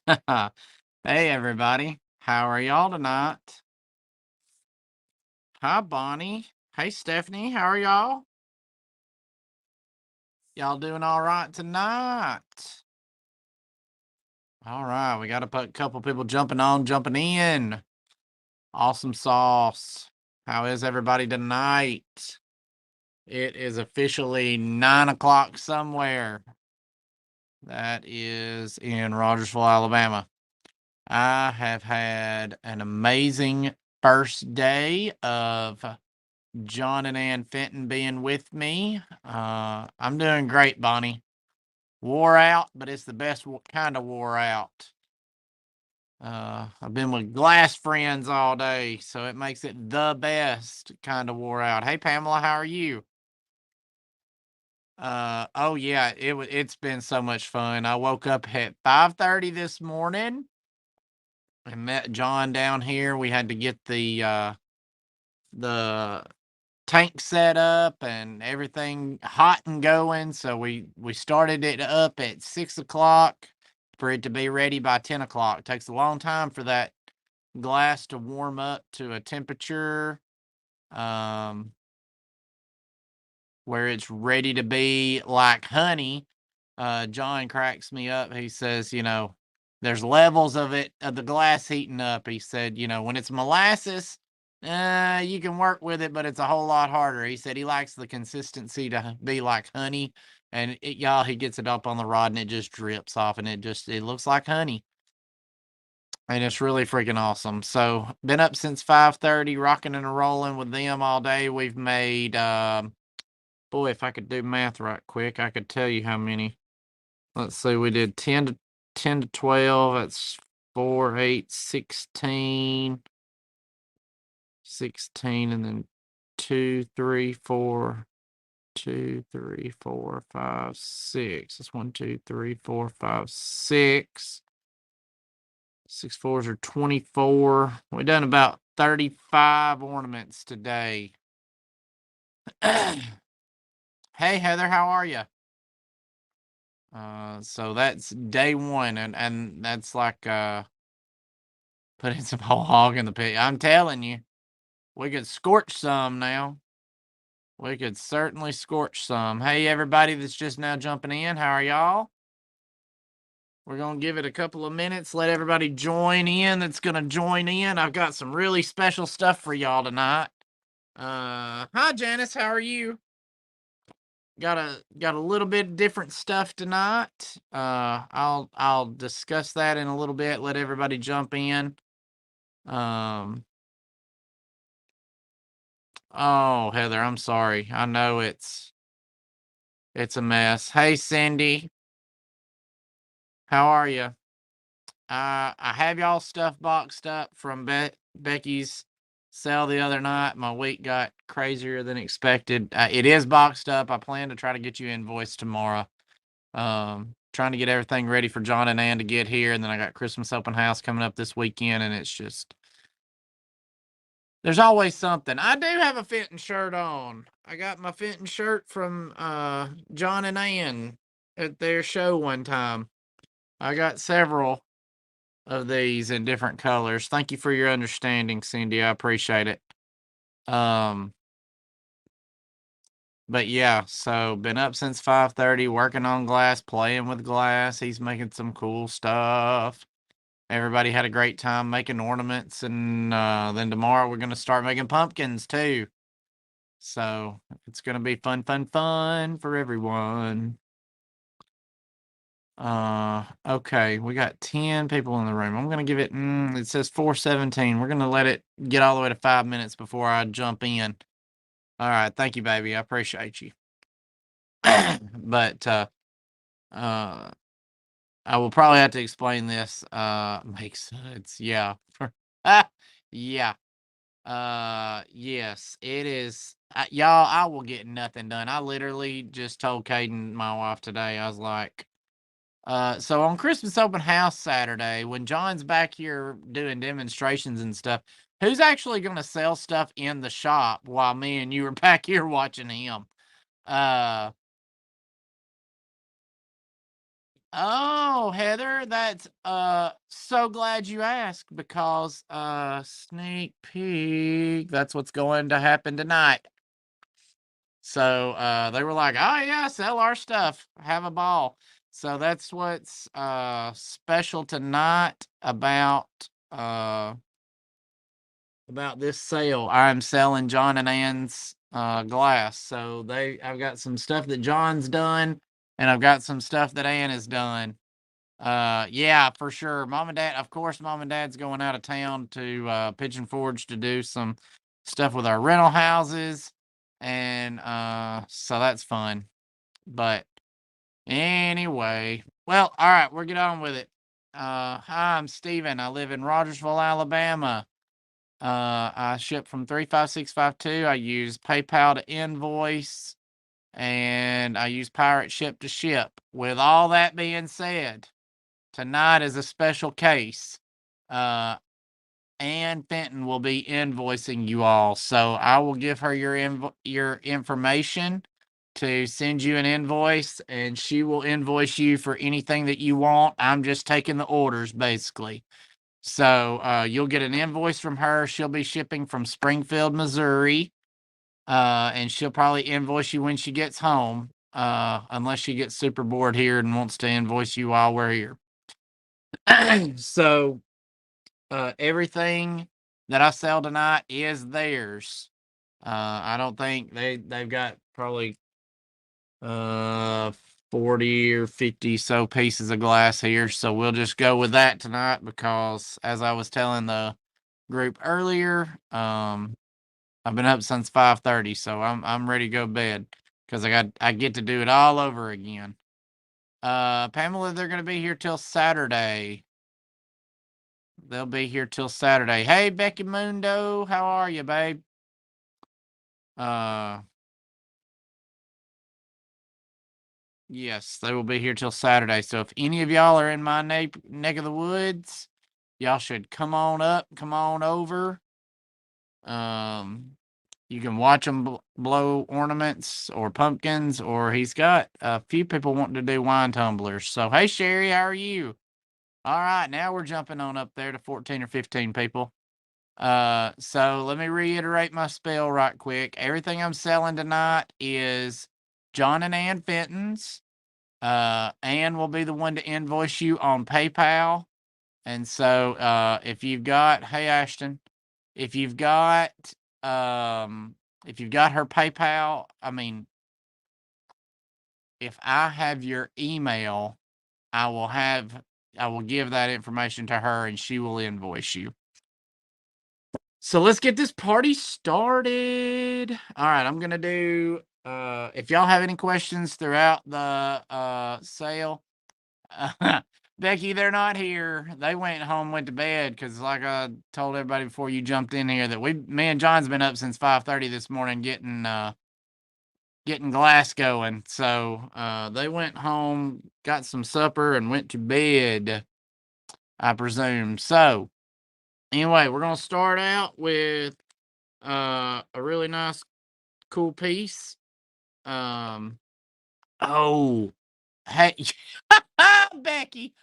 Hey, everybody. How are y'all tonight? Hi, Bonnie. Hey, Stephanie. How are y'all? Y'all doing all right tonight? All right. We got a couple people jumping on, jumping in. Awesome sauce. How is everybody tonight? It is officially 9 o'clock somewhere. That is in Rogersville, Alabama. I have had an amazing first day of John and Ann Fenton being with me. I'm doing great, Bonnie. Wore out, but it's the best kind of wore out. I've been with glass friends all day, so it makes it the best kind of wore out. Hey, Pamela, how are you? Oh yeah, it's been so much fun. I woke up at 5:30 this morning and met John down here. We had to get the tank set up and everything hot and going. So we started it up at 6 o'clock for it to be ready by 10 o'clock. It takes a long time for that glass to warm up to a temperature um, where it's ready to be like honey. John cracks me up. He says, there's levels of it, of the glass heating up. He said, when it's molasses, you can work with it, but it's a whole lot harder. He said he likes the consistency to be like honey. And y'all, he gets it up on the rod and it just drips off and it looks like honey. And it's really freaking awesome. So been up since 5:30, rocking and rolling with them all day. We've made, boy, if I could do math right quick, I could tell you how many. Let's see, we did 10 to 12. That's 4, 8, 16, 16, and then 2, 3, 4, 2, 3, 4, 5, 6. That's 1, 2, 3, 4, 5, 6. 6 fours are 24. We done about 35 ornaments today. Hey, Heather, how are you? So that's day one, and that's like putting some whole hog in the pig. I'm telling you, we could scorch some now. We could certainly scorch some. Hey, everybody that's just now jumping in, how are y'all? We're going to give it a couple of minutes, let everybody join in that's going to join in. I've got some really special stuff for y'all tonight. Hi, Janice, how are you? Got a little bit different stuff tonight. I'll discuss that in a little bit, let everybody jump in. Oh, Heather, I'm sorry. I know it's a mess. Hey, Cindy, how are you? I have y'all stuff boxed up from Becky's sale the other night. My week got crazier than expected. It is boxed up. I plan to try to get you invoiced tomorrow. Trying to get everything ready for John and Ann to get here, and then I got Christmas open house coming up this weekend, and it's just there's always something. I do have a Fenton shirt on. I got my Fenton shirt from John and Ann at their show one time. I got several of these in different colors. Thank you for your understanding, Cindy. I appreciate it. But yeah, so been up since 5:30, working on glass, playing with glass. He's making some cool stuff. Everybody had a great time making ornaments, and then tomorrow we're gonna start making pumpkins too. So it's gonna be fun, fun, fun for everyone. Okay, we got 10 people in the room. I'm gonna give it. It says 4:17. We're gonna let it get all the way to 5 minutes before I jump in. All right, thank you, baby. I appreciate you. But uh, I will probably have to explain this. Makes sense. Yeah. Yeah. Yes, it is. Y'all, I will get nothing done. I literally just told Caden, my wife, today. I was like, so on Christmas open house Saturday, when John's back here doing demonstrations and stuff, who's actually going to sell stuff in the shop while me and you are back here watching him? Uh, Oh, Heather, that's so glad you asked because sneak peek, that's what's going to happen tonight. So they were like, "Oh yeah, sell our stuff, have a ball." So that's what's special tonight about this sale. I'm selling John and Ann's glass. So I've got some stuff that John's done, and I've got some stuff that Ann has done. Yeah, for sure. Mom and Dad, of course, Mom and Dad's going out of town to Pigeon Forge to do some stuff with our rental houses, and so that's fun. But anyway, well, all right, we'll get on with it. Hi, I'm Steven. I live in Rogersville, Alabama. I ship from 35652. I use PayPal to invoice, and I use Pirate Ship to ship. With all that being said, tonight is a special case. Ann Fenton will be invoicing you all, so I will give her your information to send you an invoice, and she will invoice you for anything that you want. I'm just taking the orders, basically. So you'll get an invoice from her. She'll be shipping from Springfield, Missouri, and she'll probably invoice you when she gets home, unless she gets super bored here and wants to invoice you while we're here. So everything that I sell tonight is theirs. I don't think they've got probably uh 40 or 50 so pieces of glass here, so we'll just go with that tonight because as I was telling the group earlier, I've been up since 5:30, so I'm ready to go to bed because I get to do it all over again. Pamela, they're gonna be here till Saturday. They'll be here till Saturday. Hey, Becky Mundo, how are you, babe? Uh, yes, they will be here till Saturday. So if any of y'all are in my neck of the woods, y'all should come on up, come on over. You can watch them blow ornaments or pumpkins, or he's got a few people wanting to do wine tumblers. So, hey, Sherry, how are you? All right, now we're jumping on up there to 14 or 15 people. So let me reiterate my spell right quick. Everything I'm selling tonight is John and Ann Fenton's. Ann will be the one to invoice you on PayPal. And so if you've got, hey Ashton, if you've got her PayPal, I mean, if I have your email, I will give that information to her and she will invoice you. So let's get this party started. All right, I'm gonna do if y'all have any questions throughout the sale. Becky, they're not here. They went home, went to bed because like I told everybody before you jumped in here that me and John's been up since 5:30 this morning getting glass going. So they went home, got some supper, and went to bed, I presume. So anyway, we're gonna start out with a really nice, cool piece. Oh, hey, Becky.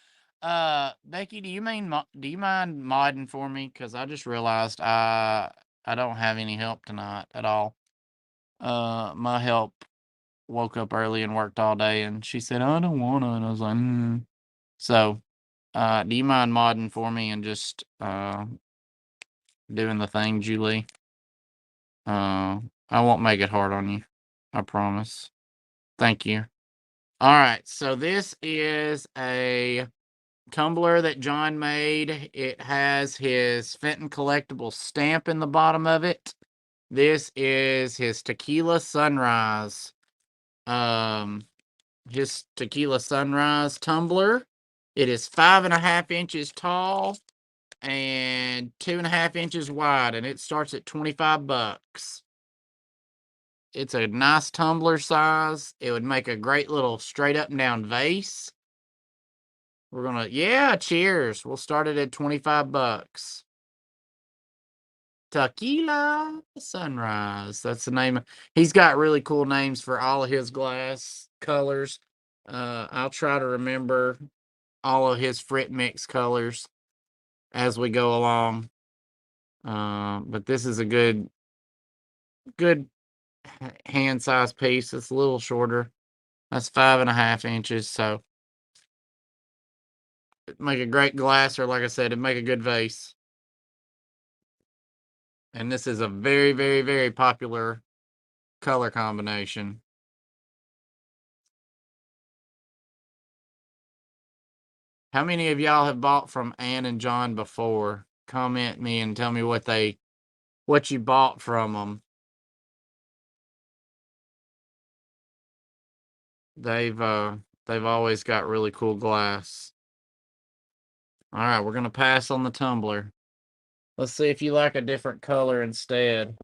Becky, do you mind modding for me? Because I just realized I don't have any help tonight at all. My help woke up early and worked all day, and she said I don't wanna, and I was like, So, do you mind modding for me and just doing the thing, Julie? I won't make it hard on you. I promise. Thank you. All right. So this is a tumbler that John made. It has his Fenton collectible stamp in the bottom of it. This is his tequila sunrise. His tequila sunrise tumbler. It is 5.5 inches tall and 2.5 inches wide, and it starts at $25. It's a nice tumbler size. It would make a great little straight up and down vase. We're gonna, yeah, cheers. We'll start it at $25. Tequila Sunrise. That's the name. He's got really cool names for all of his glass colors. I'll try to remember all of his Frit Mix colors as we go along. But this is a good hand size piece. It's a little shorter. That's 5.5 inches. So it'd make a great glass, or like I said, it'd make a good vase. And this is a very, very, very popular color combination. How many of y'all have bought from Ann and John before? Comment me and tell me what you bought from them. They've always got really cool glass. All right, we're gonna pass on the tumbler. Let's see if you like a different color instead.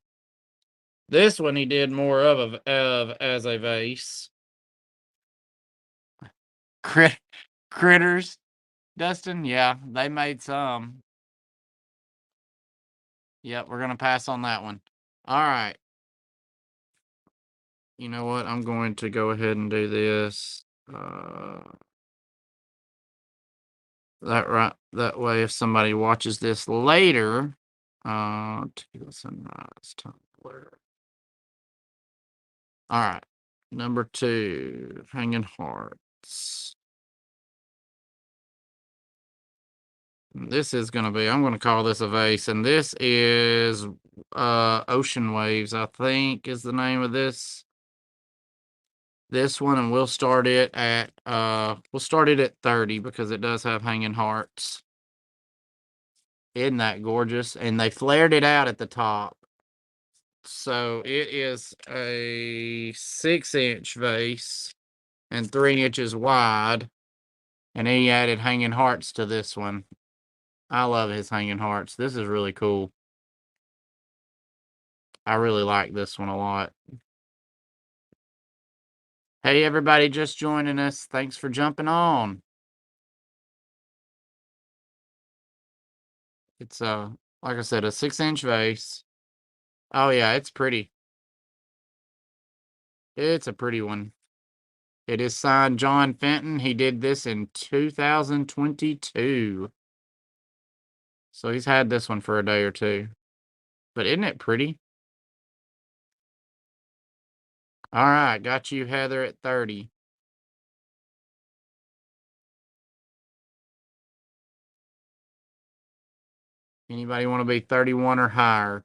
This one he did more of as a vase. Critters, Dustin. Yeah, they made some. Yep, we're gonna pass on that one. All right. You know what? I'm going to go ahead and do this. That way, if somebody watches this later, Tequila Sunrise tumbler. All right, number 2, Hanging Hearts. This is gonna be. I'm gonna call this a vase, and this is Ocean Waves. I think is the name of this one, and we'll start it at 30 because it does have hanging hearts. Isn't that gorgeous? And they flared it out at the top. So it is a 6-inch vase and 3 inches wide. And he added hanging hearts to this one. I love his hanging hearts. This is really cool. I really like this one a lot. Hey, everybody just joining us. Thanks for jumping on. It's like I said, a 6-inch vase. Oh yeah, it's pretty. It's a pretty one. It is signed John Fenton. He did this in 2022. So he's had this one for a day or two. But isn't it pretty? All right, got you, Heather, at 30. Anybody want to be 31 or higher?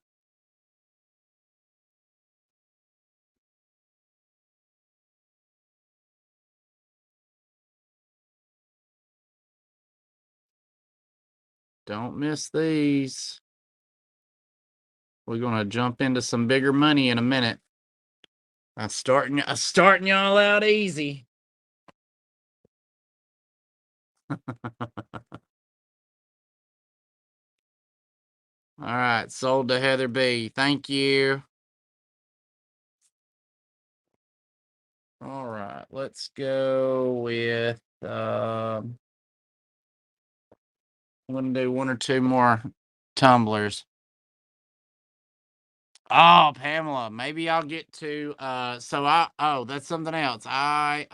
Don't miss these. We're going to jump into some bigger money in a minute. I'm starting y'all out easy. All right, sold to Heather B. Thank you. All right, let's go with I'm gonna do 1 or 2 more tumblers. Oh, Pamela, maybe I'll get to that's something else. I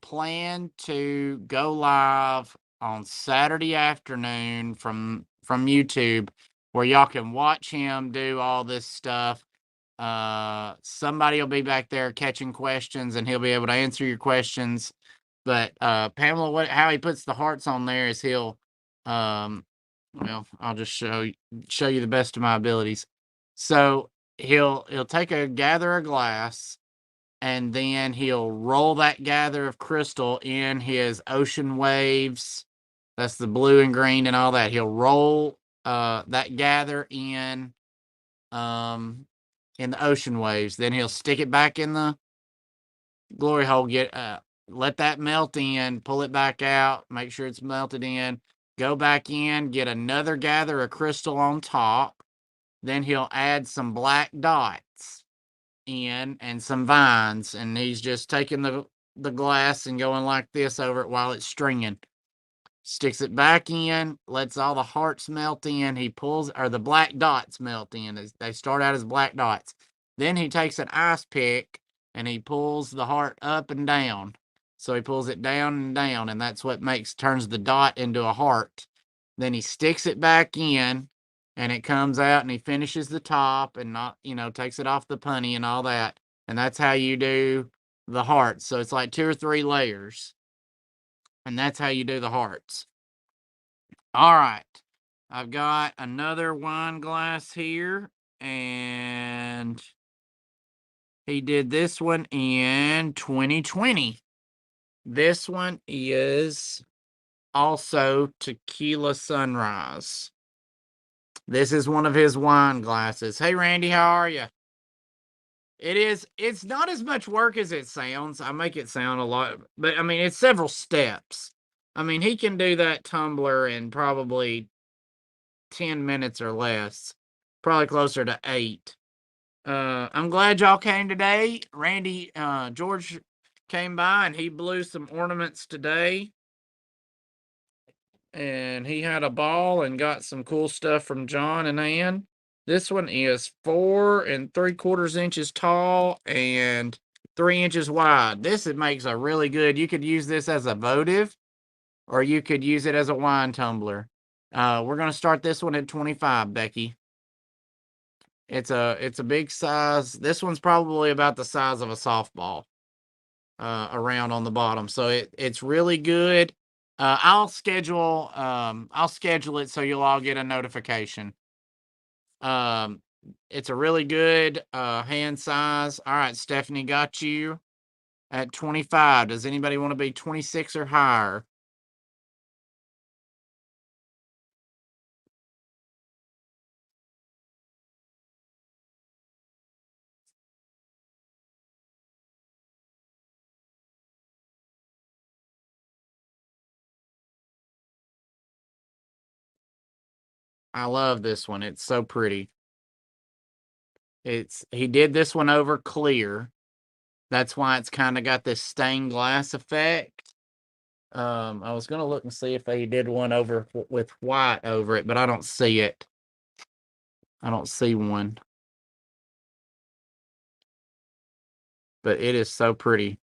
plan to go live on Saturday afternoon from YouTube where y'all can watch him do all this stuff. Somebody will be back there catching questions and he'll be able to answer your questions. But Pamela, how he puts the hearts on there is he'll well, I'll just show you the best of my abilities. So he'll gather a glass, and then he'll roll that gather of crystal in his ocean waves. That's the blue and green and all that. He'll roll that gather in the ocean waves. Then he'll stick it back in the glory hole, let that melt in, pull it back out, make sure it's melted in, go back in, get another gather of crystal on top. Then he'll add some black dots in and some vines, and he's just taking the glass and going like this over it while it's stringing. Sticks it back in, lets all the hearts melt in. He pulls, or the black dots melt in. They start out as black dots. Then he takes an ice pick and he pulls the heart up and down. So he pulls it down and down, and that's what turns the dot into a heart. Then he sticks it back in, and it comes out, and he finishes the top and not, takes it off the punny and all that. And that's how you do the hearts. So it's like 2 or 3 layers, and that's how you do the hearts. All right. I've got another wine glass here, and he did this one in 2020. This one is also Tequila Sunrise. This is one of his wine glasses. Hey, Randy, how are you? It's not as much work as it sounds. I make it sound a lot, but I mean, it's several steps. I mean, he can do that tumbler in probably 10 minutes or less, probably closer to 8. I'm glad y'all came today. Randy, George came by and he blew some ornaments today. And he had a ball and got some cool stuff from John and Ann. This one is 4 3/4 inches tall and 3 inches wide. It makes a really good, you could use this as a votive or you could use it as a wine tumbler. We're going to start this one at 25, Becky. It's a big size. This one's probably about the size of a softball, around on the bottom. So it's really good. I'll schedule it so you'll all get a notification. It's a really good hand size. All right, Stephanie got you at 25. Does anybody want to be 26 or higher? I love this one. It's so pretty. He did this one over clear. That's why it's kind of got this stained glass effect. I was gonna look and see if they did one over with white over it, but I don't see it. I don't see one. But it is so pretty.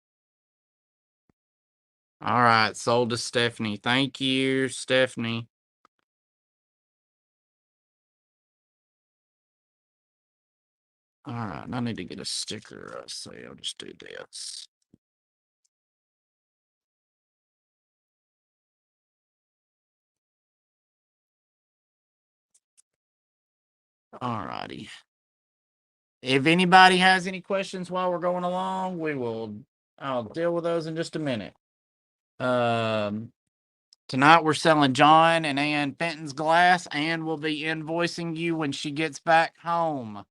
All right, sold to Stephanie. Thank you, Stephanie. All right, I need to get a sticker. So I'll just do this. All righty. If anybody has any questions while we're going along, I'll deal with those in just a minute. Tonight we're selling John and Ann Fenton's glass, and we'll be invoicing you when she gets back home.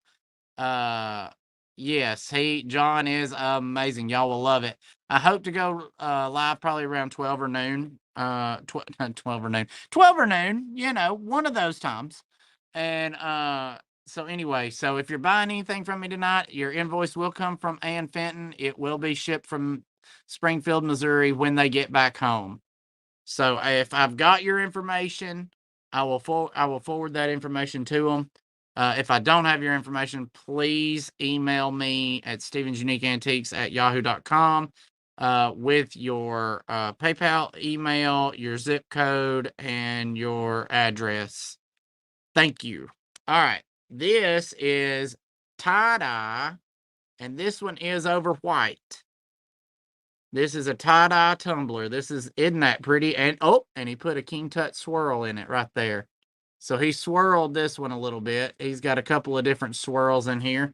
Yes, John is amazing. Y'all will love it. I hope to go live probably around 12 or noon. 12 or noon. 12 or noon, one of those times. And so anyway, so if you're buying anything from me tonight, your invoice will come from Ann Fenton. It will be shipped from Springfield, Missouri when they get back home. So if I've got your information, I will forward that information to them. If I don't have your information, please email me at stevensuniqueantiques@yahoo.com with your PayPal email, your zip code, and your address. Thank you. All right. This is tie-dye, and this one is over white. This is a tie-dye tumbler. Isn't that pretty? And he put a King Tut swirl in it right there. So he swirled this one a little bit. He's got a couple of different swirls in here.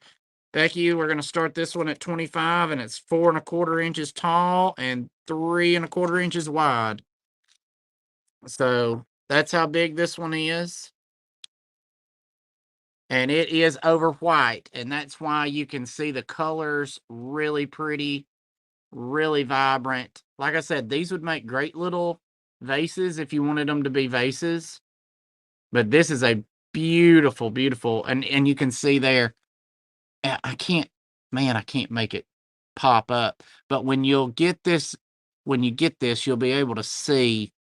Becky, we're going to start this one at 25, and it's 4 1/4 inches tall and 3 1/4 inches wide. So that's how big this one is. And it is over white, and that's why you can see the colors really pretty, really vibrant. Like I said, these would make great little vases if you wanted them to be vases. But this is a beautiful, beautiful, and you can see there, I can't make it pop up. But when you get this, you'll be able to see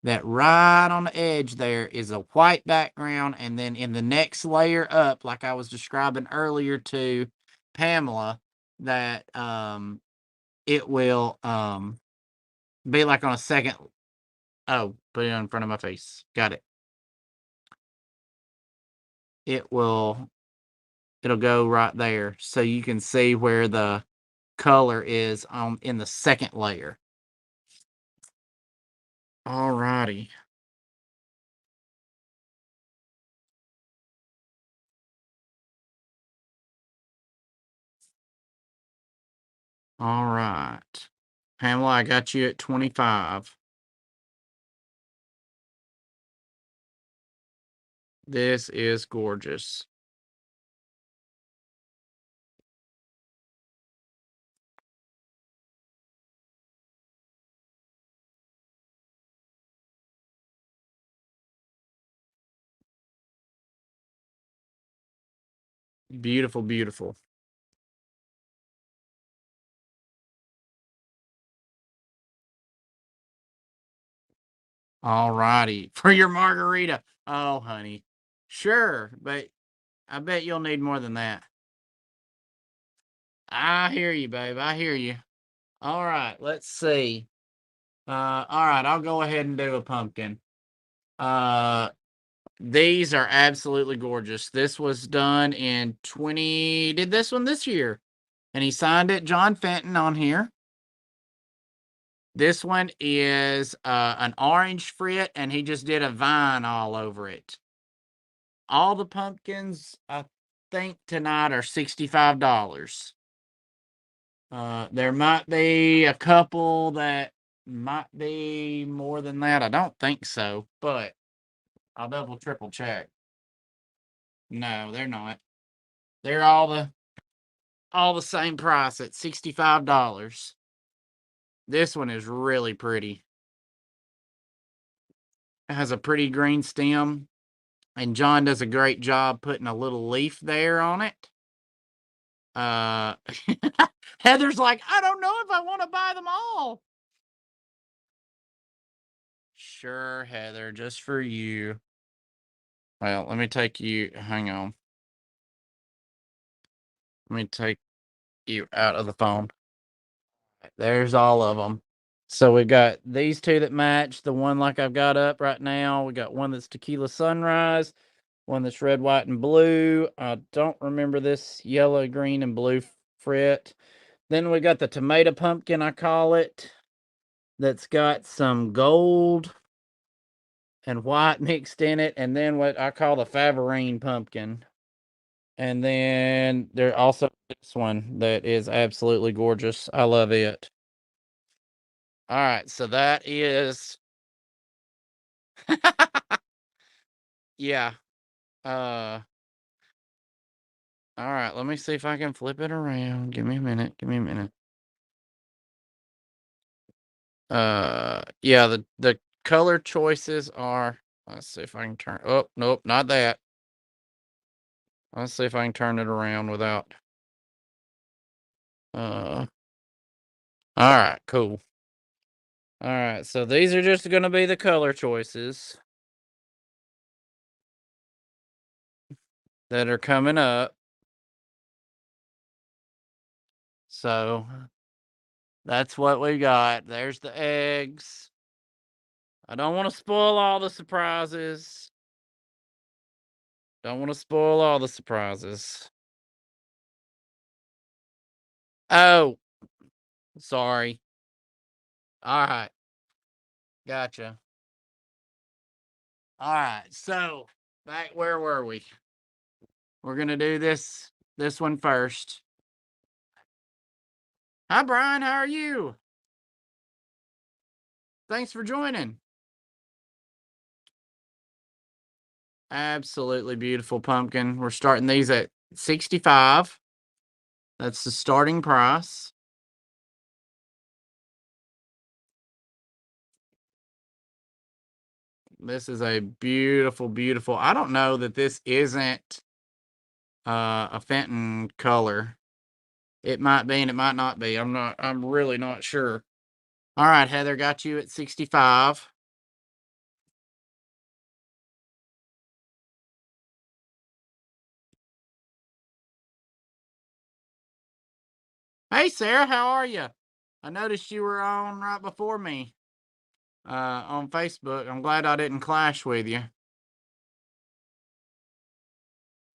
that right on the edge there is a white background, and then in the next layer up, like I was describing earlier to Pamela, that it will be like on a second. Oh, put it in front of my face. Got it. It'll go right there, so you can see where the color is in the second layer. All righty. All right. Pamela, I got you at 25. This is gorgeous. Beautiful, beautiful. All righty. For your margarita. Oh, honey. Sure, but I bet you'll need more than that. I hear you, babe. I hear you. All right, let's see. All right, I'll go ahead and do a pumpkin. These are absolutely gorgeous. This was done in did this one this year. And he signed it, John Fenton, on here. This one is an orange frit, and he just did a vine all over it. All the pumpkins, I think, tonight are $65. There might be a couple that might be more than that. I don't think so, but I'll double, triple check. No, they're not. They're all the same price at $65. This one is really pretty. It has a pretty green stem, and John does a great job putting a little leaf there on it. Heather's like, I don't know if I want to buy them all. Sure, Heather, just for you. Well, let me take you. Hang on. Let me take you out of the phone. There's all of them. So we got these two that match the one like I've got up right now. We got one that's Tequila Sunrise, one that's red, white, and blue. I don't remember this yellow, green, and blue frit. Then we got the tomato pumpkin, I call it, that's got some gold and white mixed in it. And then what I call the Favorine pumpkin. And then there also this one that is absolutely gorgeous. I love it. All right, so that is yeah. Uh all right, let me see if I can flip it around. Give me a minute. Give me a minute. Yeah, the color choices are, let's see if I can turn, oh, nope, not that. Let's see if I can turn it around without all right, cool. All right, so these are just going to be the color choices that are coming up. So that's what we got. There's the eggs. I don't want to spoil all the surprises. Don't want to spoil all the surprises. Oh, sorry. All right. Gotcha. All right. So, back where were we? We're going to do this one first. Hi Brian, how are you? Thanks for joining. Absolutely beautiful pumpkin. We're starting these at 65. That's the starting price. This is a beautiful, beautiful. I don't know that this isn't a Fenton color. It might be and it might not be. I'm really not sure. All right, Heather, got you at 65. Hey, Sarah, how are you? I noticed you were on right before me on Facebook. I'm glad I didn't clash with you.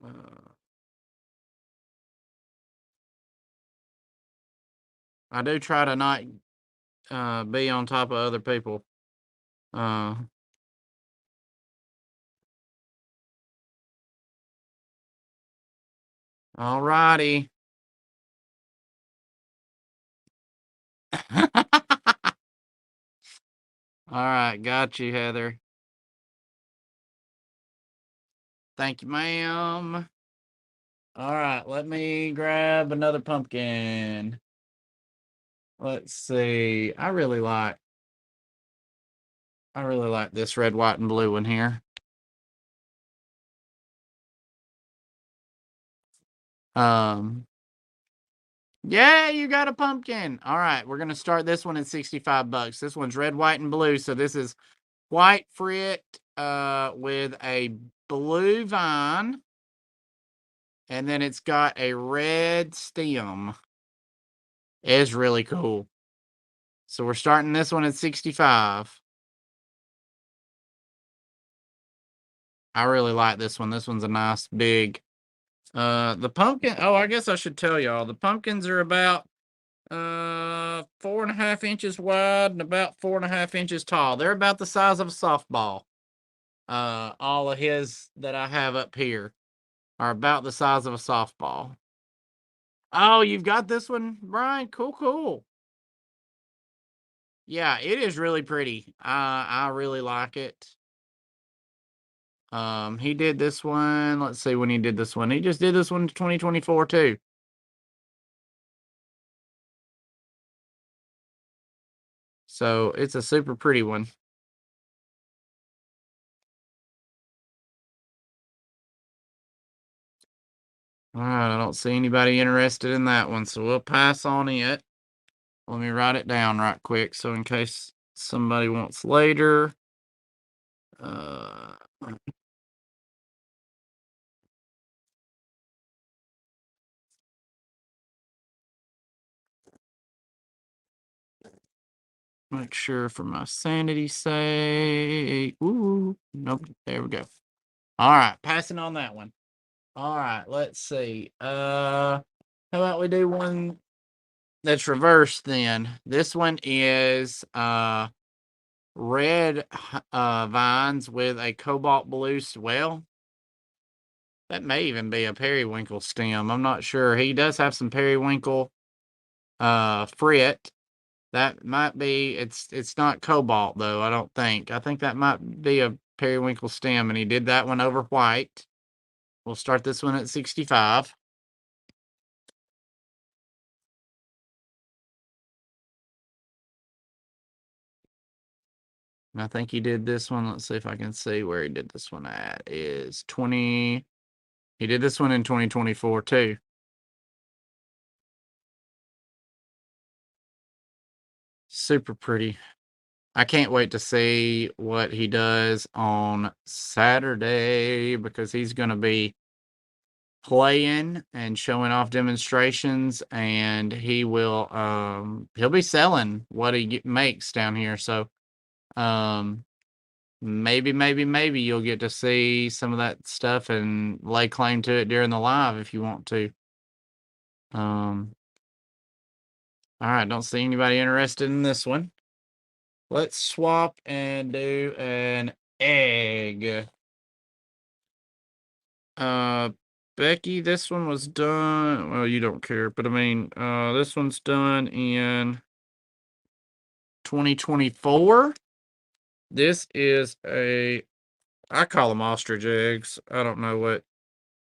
Uh, I do try to not be on top of other people. Uh, all righty. All right, got you, Heather. Thank you, ma'am. All right, let me grab another pumpkin. Let's see. I really like this red, white, and blue one here. Um, yeah, you got a pumpkin. All right, we're gonna start this one at $65. This one's red, white, and blue. So this is white frit with a blue vine, and then it's got a red stem. It's really cool. So we're starting this one at 65. I really like this one. This one's a nice big. The pumpkin. Oh, I guess I should tell y'all. The pumpkins are about 4.5 inches wide and about 4.5 inches tall. They're about the size of a softball. All of his that I have up here are about the size of a softball. Oh, you've got this one, Brian? Cool, cool. Yeah, it is really pretty. I really like it. He did this one. Let's see when he did this one. He just did this one in 2024 too. So it's a super pretty one. All right, I don't see anybody interested in that one, so we'll pass on it. Let me write it down right quick, so in case somebody wants later. Uh, make sure for my sanity's sake. Ooh, nope. There we go. All right, passing on that one. All right, let's see. How about we do one that's reversed then? This one is red vines with a cobalt blue swell. That may even be a periwinkle stem. I'm not sure. He does have some periwinkle frit. That might be it's not cobalt though, I don't think. I think that might be a periwinkle stem, and he did that one over white. We'll start this one at 65. And I think he did this one. Let's see if I can see where he did this one at. Is 20. He did this one in 2024 too. Super pretty. I can't wait to see what he does on Saturday because he's going to be playing and showing off demonstrations, and he'll be selling what he makes down here. So maybe you'll get to see some of that stuff and lay claim to it during the live if you want to. All right, don't see anybody interested in this one. Let's swap and do an egg. Becky, this one was done. Well, you don't care, but I mean, this one's done in 2024. This is I call them ostrich eggs. I don't know what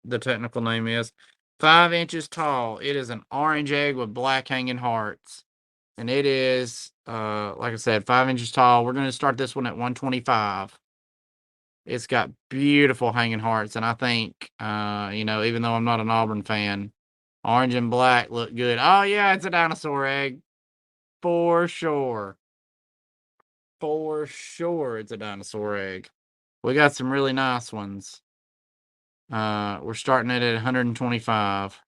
the technical name is. 5 inches tall. It is an orange egg with black hanging hearts. And it is, like I said, 5 inches tall. We're going to start this one at 125. It's got beautiful hanging hearts, and I think, even though I'm not an Auburn fan, orange and black look good. Oh yeah, it's a dinosaur egg for sure. For sure, it's a dinosaur egg. We got some really nice ones. We're starting it at 125.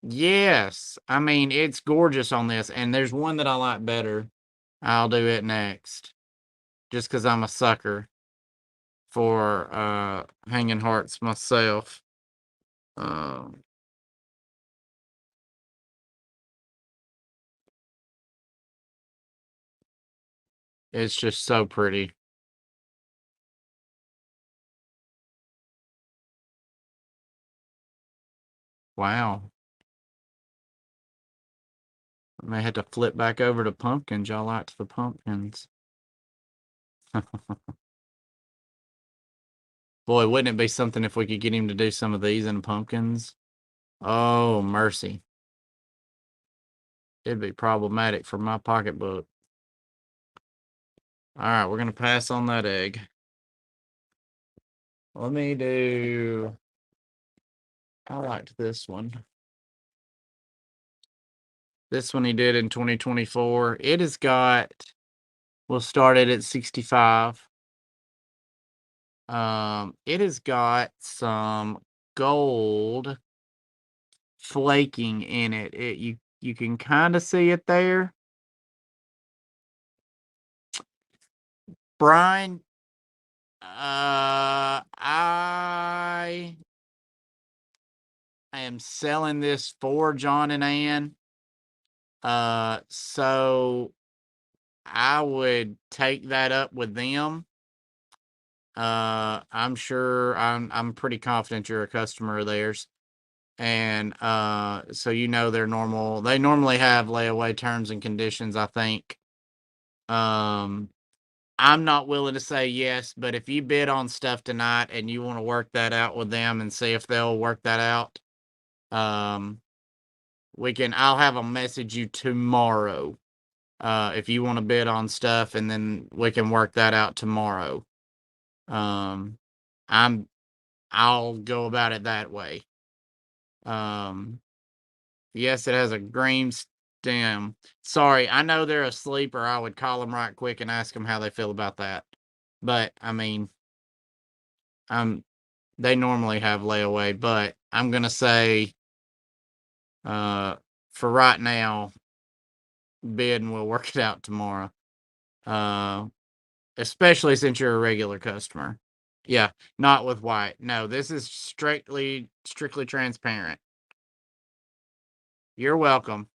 Yes. I mean, it's gorgeous on this, and there's one that I like better. I'll do it next, just because 'cause I'm a sucker for, hanging hearts myself. Um, it's just so pretty. Wow. I may have to flip back over to pumpkins. Y'all liked the pumpkins. Boy, wouldn't it be something if we could get him to do some of these in pumpkins? Oh, mercy. It'd be problematic for my pocketbook. All right, we're gonna pass on that egg. Let me do. I liked this one. This one he did in 2024. It has got. We'll start it at 65. It has got some gold flaking in it. You can kind of see it there. Brian, I am selling this for John and Ann. So I would take that up with them. I'm pretty confident you're a customer of theirs. And so they normally have layaway terms and conditions, I think. I'm not willing to say yes, but if you bid on stuff tonight and you want to work that out with them and see if they'll work that out, um, I'll have them message you tomorrow. If you want to bid on stuff, and then we can work that out tomorrow. Um, I'm, I'll go about it that way. Um, yes, it has a green stem. Sorry, I know they're asleep, or I would call them right quick and ask them how they feel about that. But I mean, they normally have layaway, but I'm gonna say, uh, for right now, bid and we'll work it out tomorrow. Uh, especially since you're a regular customer. Yeah, not with white. No, this is strictly transparent. You're welcome.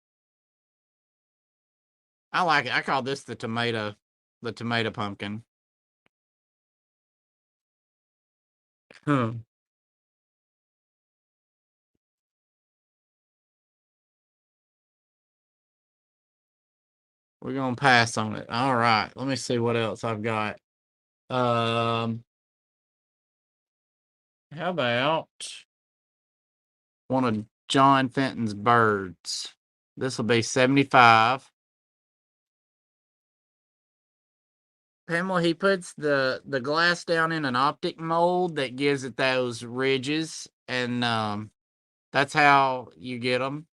I like it. I call this the tomato pumpkin. Huh. We're gonna pass on it. All right. Let me see what else I've got. Um, how about one of John Fenton's birds? This will be 75. Pamela, he puts the glass down in an optic mold that gives it those ridges, and that's how you get them.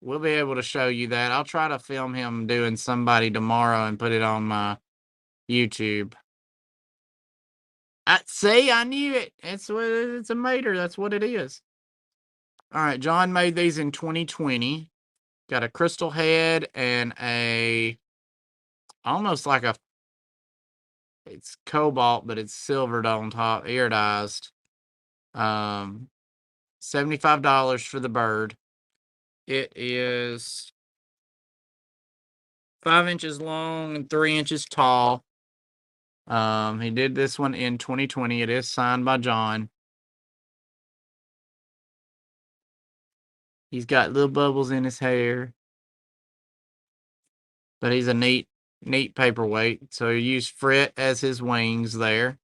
We'll be able to show you that. I'll try to film him doing somebody tomorrow and put it on my YouTube. I knew it. It's a mater. That's what it is. All right, John made these in 2020. Got a crystal head and almost like it's cobalt, but it's silvered on top, iridized. Um, $75 for the bird. It is 5 inches long and 3 inches tall. He did this one in 2020. It is signed by John. He's got little bubbles in his hair, but he's a neat paperweight. So he used frit as his wings there.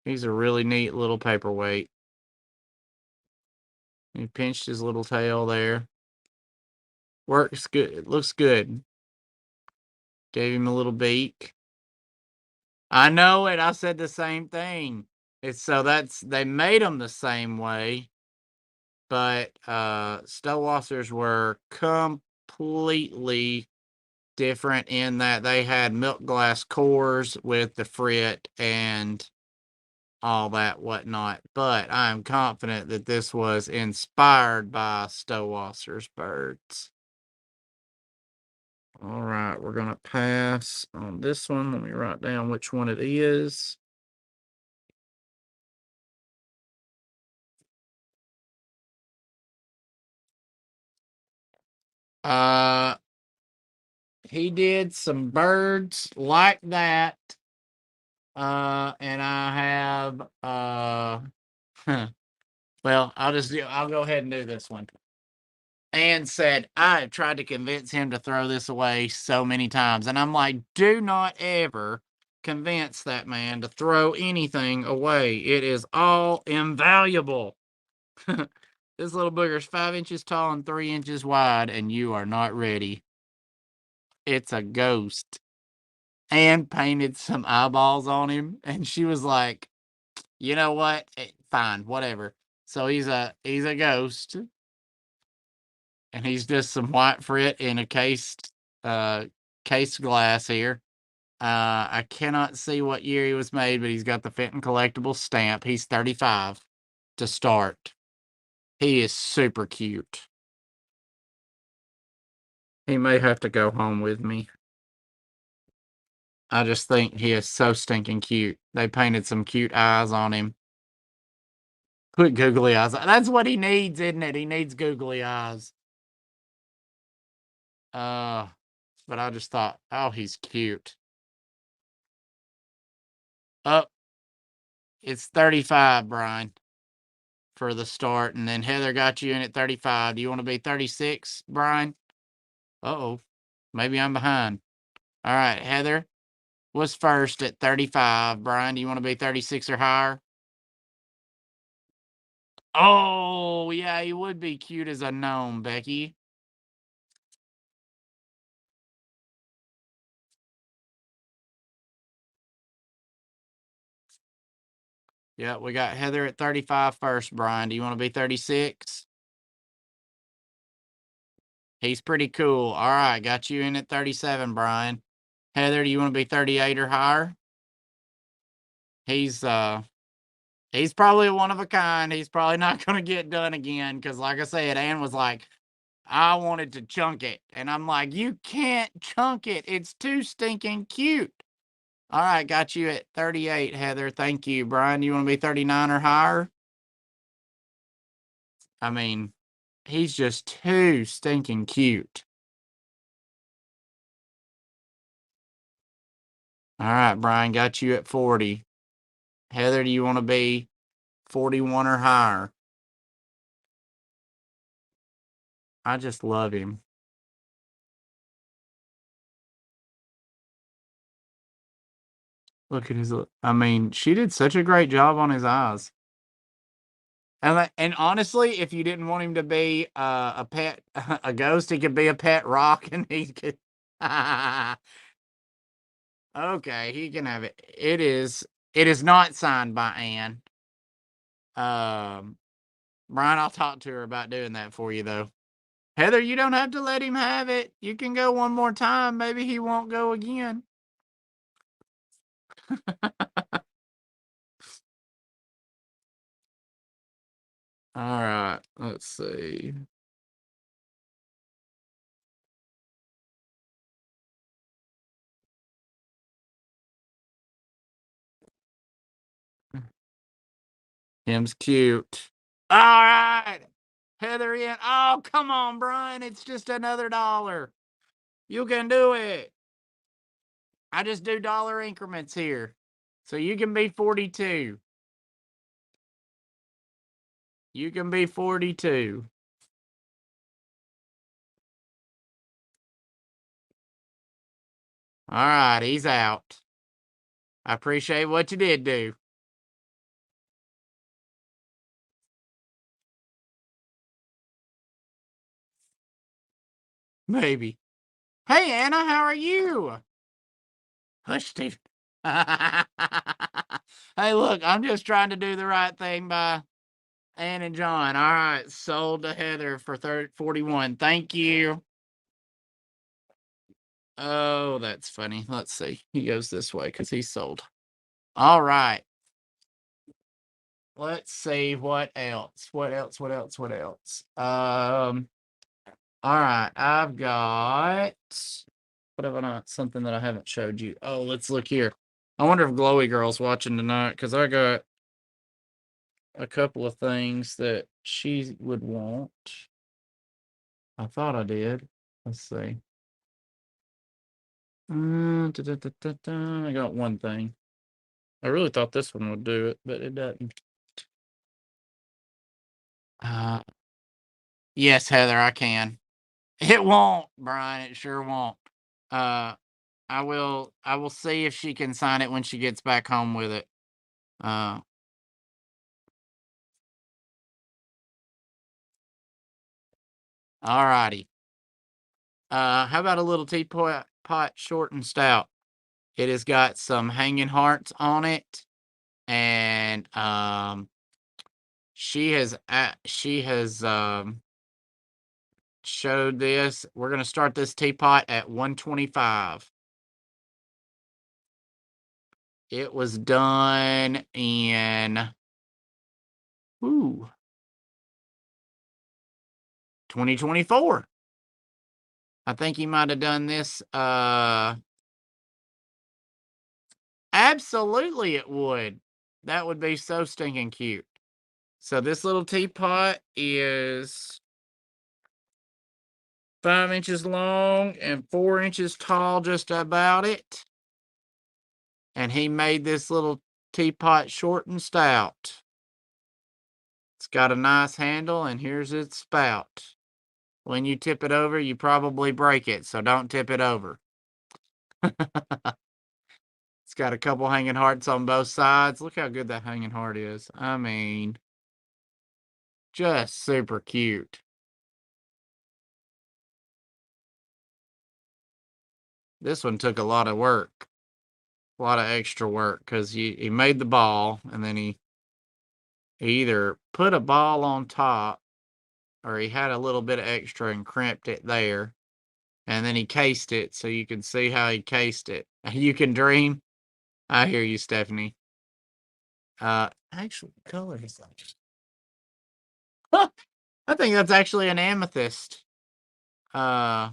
He's a really neat little paperweight. He pinched his little tail there. Works good. It looks good. Gave him a little beak. I know it. I said the same thing. They made them the same way, but Stowassers were completely different in that they had milk glass cores with the frit, and all that whatnot. But I'm confident that this was inspired by Stowasser's birds. All right, we're gonna pass on this one. Let me write down which one it is. Uh, he did some birds like that. And I have well, I'll go ahead and do this one. Ann said, I have tried to convince him to throw this away so many times. And I'm like, do not ever convince that man to throw anything away. It is all invaluable. This little booger's 5 inches tall and 3 inches wide, and you are not ready. It's a ghost. Ann painted some eyeballs on him, and she was like, you know what? Fine, whatever. So he's a ghost, and he's just some white frit in a case glass here. I cannot see what year he was made, but he's got the Fenton collectible stamp. He's 35 to start. He is super cute. He may have to go home with me. I just think he is so stinking cute. They painted some cute eyes on him. Put googly eyes. That's what he needs, isn't it? He needs googly eyes. But I just thought, oh, he's cute. Oh, it's 35, Brian, for the start. And then Heather got you in at 35. Do you want to be 36, Brian? Uh-oh. Maybe I'm behind. All right, Heather was first at 35. Brian, do you want to be 36 or higher? Oh, yeah, he would be cute as a gnome, Becky. Yeah, we got Heather at 35 first, Brian. Do you want to be 36? He's pretty cool. All right, got you in at 37, Brian. Heather, do you want to be 38 or higher? He's probably one of a kind. He's probably not going to get done again cuz like I said, Ann was like, "I wanted to chunk it." And I'm like, "You can't chunk it. It's too stinking cute." All right, got you at 38, Heather. Thank you. Brian, you want to be 39 or higher? I mean, he's just too stinking cute. All right, Brian, got you at 40. Heather, do you want to be 41 or higher? I just love him. Look at his I mean, she did such a great job on his eyes. And honestly, if you didn't want him to be a pet, a ghost, he could be a pet rock, and he could. Okay, he can have it. It is not signed by Ann. Um, Brian, I'll talk to her about doing that for you though. Heather, you don't have to let him have it. You can go one more time. Maybe he won't go again. All right, let's see. Him's cute. All right. Heather in. Oh, come on, Brian. It's just another dollar. You can do it. I just do dollar increments here. So you can be 42. You can be 42. All right, he's out. I appreciate what you did do. Maybe. Hey, Anna, how are you? Hush, Steve. Hey, look, I'm just trying to do the right thing by Ann and John. All right, sold to Heather for 41. Thank you. Oh, that's funny. Let's see. He goes this way because he's sold. All right. let's see what else. What else? What else? What else? All right, I've got what have I not something that I haven't showed you. Oh, let's look here. I wonder if Glowy Girl's watching tonight because I got a couple of things that she would want. I thought I did. Let's see. I got one thing. I really thought this one would do it, but it doesn't. Uh, yes, Heather, I can. It won't, Brian. It sure won't. Uh, I will see if she can sign it when she gets back home with it. Uh, all righty. How about a little teapot pot short and stout? It has got some hanging hearts on it, and she has showed this. We're gonna start this teapot at 125. It was done in 2024. I think he might have done this. Absolutely, it would. That would be so stinking cute. So this little teapot is 5 inches long and 4 inches tall, just about it. And he made this little teapot short and stout. It's got a nice handle, and here's its spout. When you tip it over, you probably break it, so don't tip it over. It's got a couple hanging hearts on both sides. Look how good that hanging heart is. I mean, just super cute. This one took a lot of work, a lot of extra work, because he made the ball, and then he either put a ball on top, or he had a little bit of extra and crimped it there, and then he cased it, so you can see how he cased it. You can dream. I hear you, Stephanie. Actual color is like, I think that's actually an amethyst. Uh,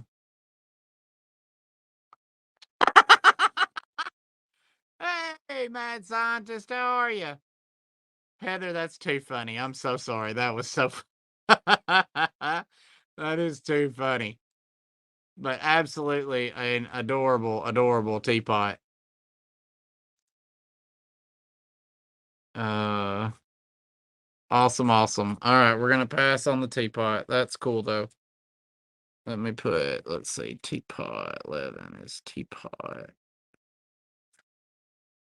hey, mad scientist, how are you? Heather, that's too funny. I'm so sorry. That was so. That is too funny. But absolutely an adorable, adorable teapot. Uh, awesome, awesome. All right, we're gonna pass on the teapot. That's cool though. Let me put. Let's see, teapot 11 is teapot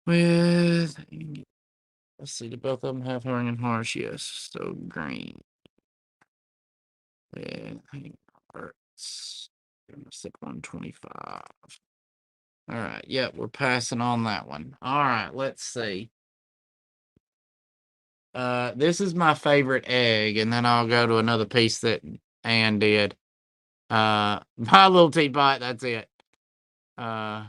with. Let's see, do both of them have hanging hearts? Yes. So green with hanging hearts. I'm gonna set 125. All right. Yep, we're passing on that one. All right. Let's see. This is my favorite egg, and then I'll go to another piece that Ann did. My little teapot. That's it. Uh,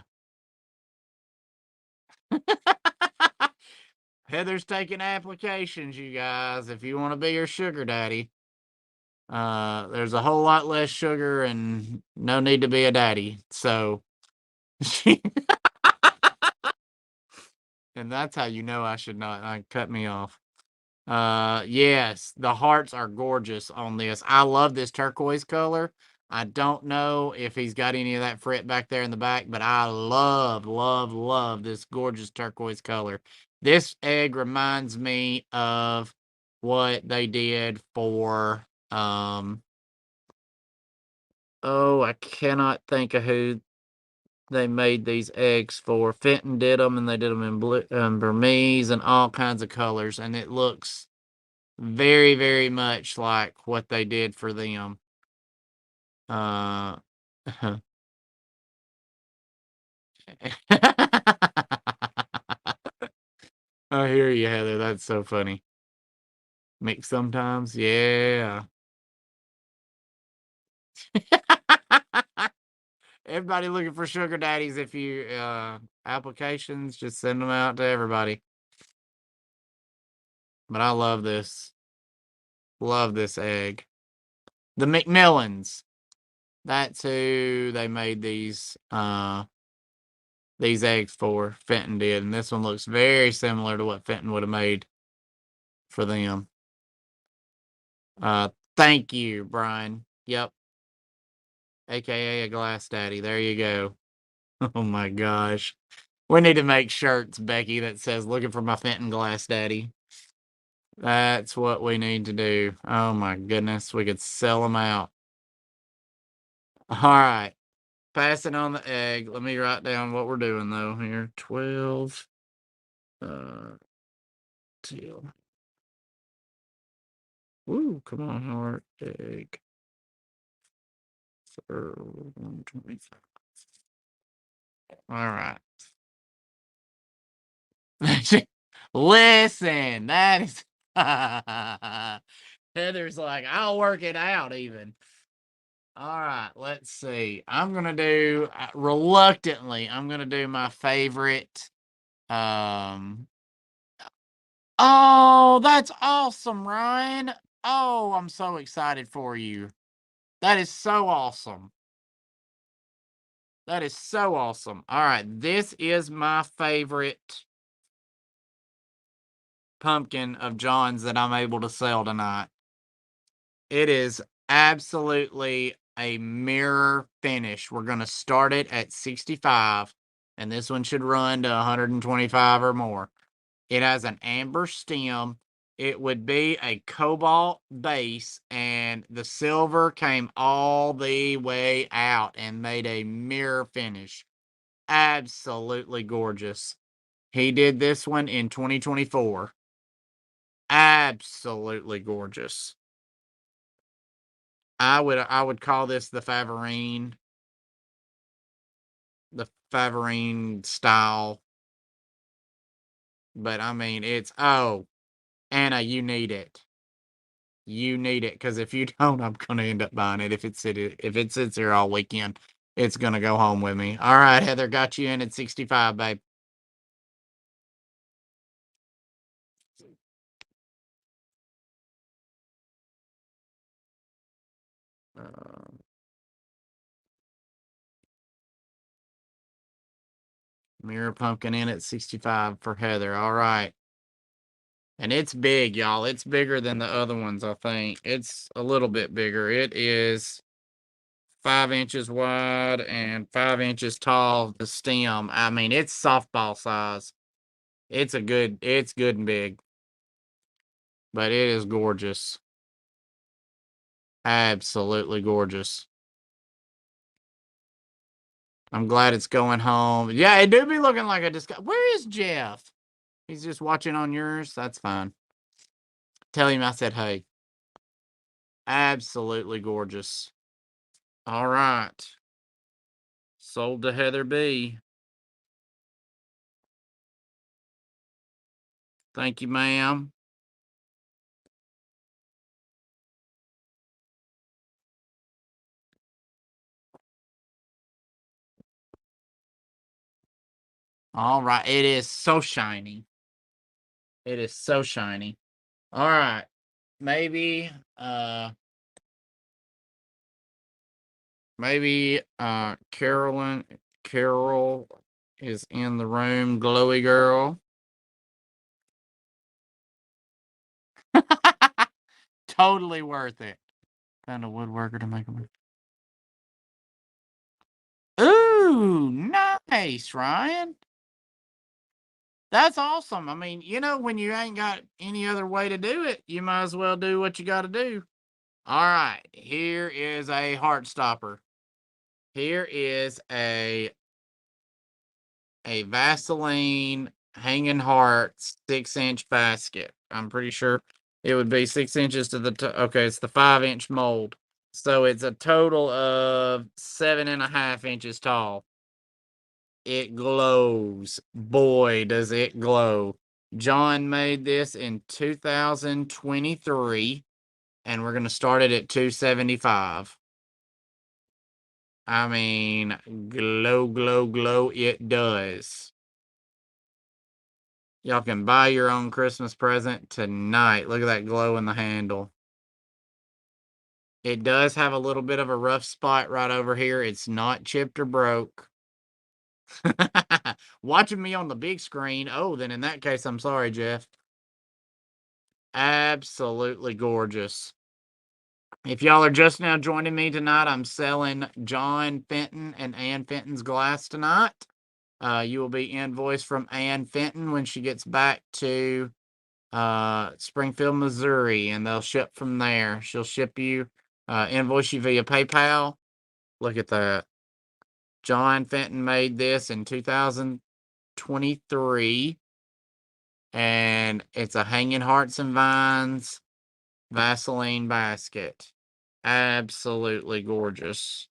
Heather's taking applications, you guys. If you want to be her sugar daddy, there's a whole lot less sugar and no need to be a daddy. So, and that's how you know I should not cut me off. Yes, the hearts are gorgeous on this. I love this turquoise color. I don't know if he's got any of that fret back there in the back, but I love, love, love this gorgeous turquoise color. This egg reminds me of what they did for, oh, I cannot think of who they made these eggs for. Fenton did them, and they did them in blue, Burmese and all kinds of colors, and it looks very, very much like what they did for them. Uh, I hear you, Heather. That's so funny. Mix sometimes, yeah. Everybody looking for sugar daddies. If you applications, just send them out to everybody. But I love this. Love this egg. The McMillans. That's who they made these eggs for. Fenton did. And this one looks very similar to what Fenton would have made for them. Thank you, Brian. Yep. AKA a glass daddy. There you go. Oh my gosh. We need to make shirts, Becky, that says looking for my Fenton glass daddy. That's what we need to do. Oh my goodness. We could sell them out. All right. Passing on the egg. Let me write down what we're doing though here. 12. Teal. Ooh, come on, heart egg. 125. All right. Listen, that is Heather's like, I'll work it out even. All right, let's see. I'm gonna do reluctantly, I'm gonna do my favorite. Oh, that's awesome, Ryan. Oh, I'm so excited for you. That is so awesome. That is so awesome. All right, this is my favorite pumpkin of John's that I'm able to sell tonight. It is absolutely a mirror finish. We're going to start it at 65, and this one should run to 125 or more. It has an amber stem. It would be a cobalt base, and the silver came all the way out and made a mirror finish. Absolutely gorgeous. He did this one in 2024. Absolutely gorgeous. I would call this the Favorine style. But I mean, it's Anna, you need it. You need it, because if you don't, I'm gonna end up buying it. If it sits here all weekend, it's gonna go home with me. All right, Heather, got you in at 65, babe. Mirror pumpkin in at 65 for Heather. All right. And it's big, y'all. It's bigger than the other ones, I think. It's a little bit bigger. It is 5 inches wide and 5 inches tall. The stem, I mean, it's softball size. It's good and big. But it is gorgeous. Absolutely gorgeous. I'm glad it's going home. Yeah, it do be looking like a disguise. Where is Jeff? He's just watching on yours. That's fine. Tell him I said hey. Absolutely gorgeous. All right. Sold to Heather B. Thank you, ma'am. All right. It is so shiny. It is so shiny. All right. Maybe Carol is in the room, glowy girl. Totally worth it. Found a woodworker to make them. Ooh, nice, Ryan. That's awesome. I mean, when you ain't got any other way to do it, you might as well do what you got to do. All right, here is a heart stopper. Here is a Vaseline hanging heart 6-inch basket. I'm pretty sure it would be 6 inches to the okay, it's the 5-inch mold. So it's a total of 7.5 inches tall. It glows. Boy, does it glow. John made this in 2023, and we're going to start it at 275. I mean, glow, glow, glow, it does. Y'all can buy your own Christmas present tonight. Look at that glow in the handle. It does have a little bit of a rough spot right over here. It's not chipped or broke. Watching me on the big screen. Oh, then in that case, I'm sorry, Jeff. Absolutely gorgeous. If y'all are just now joining me tonight, I'm selling John Fenton and Ann Fenton's glass tonight. You will be invoiced from Ann Fenton when she gets back to Springfield, Missouri, and they'll ship from there. She'll ship you, invoice you via PayPal. Look at that. John Fenton made this in 2023, and it's a Hanging Hearts and Vines Vaseline basket. Absolutely gorgeous.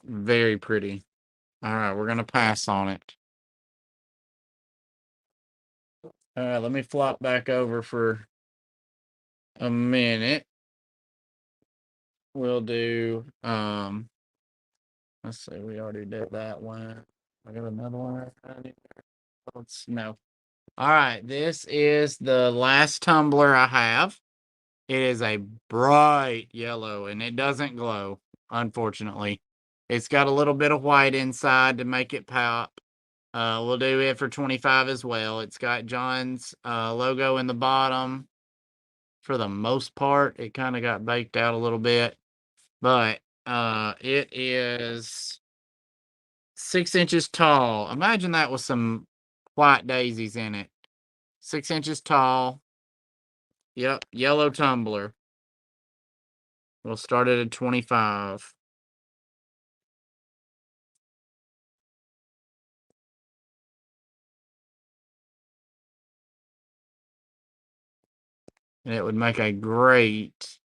Very pretty. All right, we're going to pass on it. All right, let me flop back over for a minute. We'll do, let's see, we already did that one. I got another one. No. All right, this is the last tumbler I have. It is a bright yellow, and it doesn't glow, unfortunately. It's got a little bit of white inside to make it pop. We'll do it for 25 as well. It's got John's logo in the bottom. For the most part, it kind of got baked out a little bit, but it is 6 inches tall. Imagine that with some white daisies in it. 6 inches tall. Yep, yellow tumbler. We'll start it at 25. And it would make a great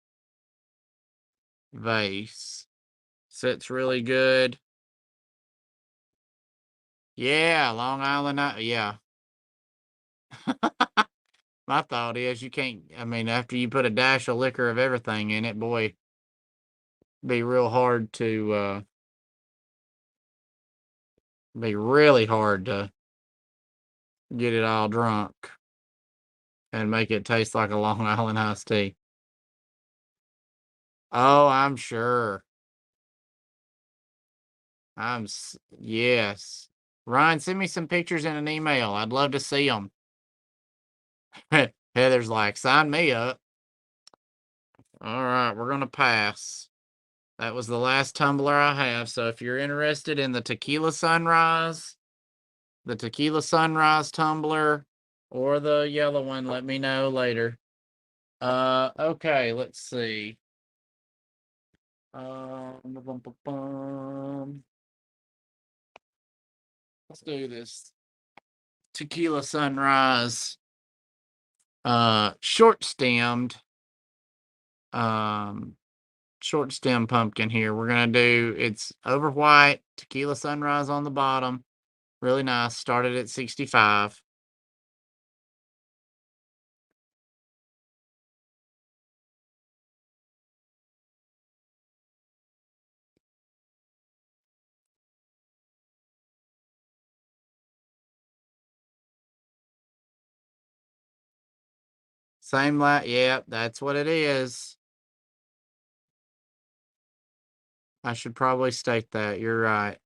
vase. Sits really good. Yeah, Long Island, yeah. My thought is you can't, I mean, after you put a dash of liquor of everything in it, boy, be real hard to, be really hard to get it all drunk and make it taste like a Long Island iced tea. Oh, I'm sure. Yes. Ryan, send me some pictures in an email. I'd love to see them. Heather's like, sign me up. All right, we're going to pass. That was the last tumbler I have. So if you're interested in the Tequila Sunrise tumbler, or the yellow one, let me know later. Okay, let's see. Let's do this. Tequila Sunrise, short stemmed, short stem pumpkin here. We're gonna do, it's over white, Tequila Sunrise on the bottom. Really nice. Started at 65. Same yep, that's what it is. I should probably state that. You're right.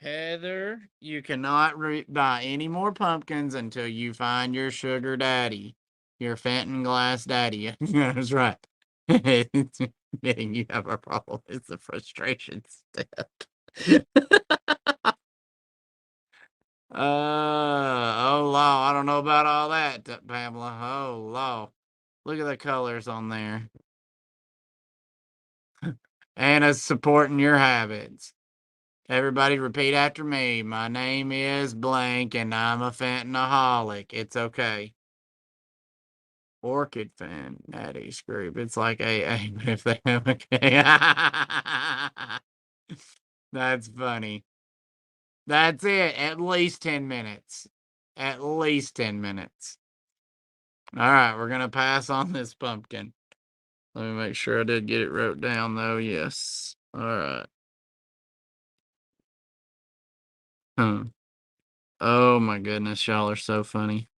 Heather, you cannot buy any more pumpkins until you find your sugar daddy, your Fenton glass daddy. That's right. Admitting you have a problem is the frustration step. Oh law, I don't know about all that, Pamela. Oh law, look at the colors on there. Anna's supporting your habits. Everybody repeat after me. My name is blank and I'm a fentanaholic. It's okay. Orchid Fanatics group. It's like AA, but if they have a K. That's funny. That's it. At least 10 minutes. At least 10 minutes. All right, we're gonna pass on this pumpkin. Let me make sure I did get it wrote down though. Yes. All right. Huh. Oh my goodness, y'all are so funny.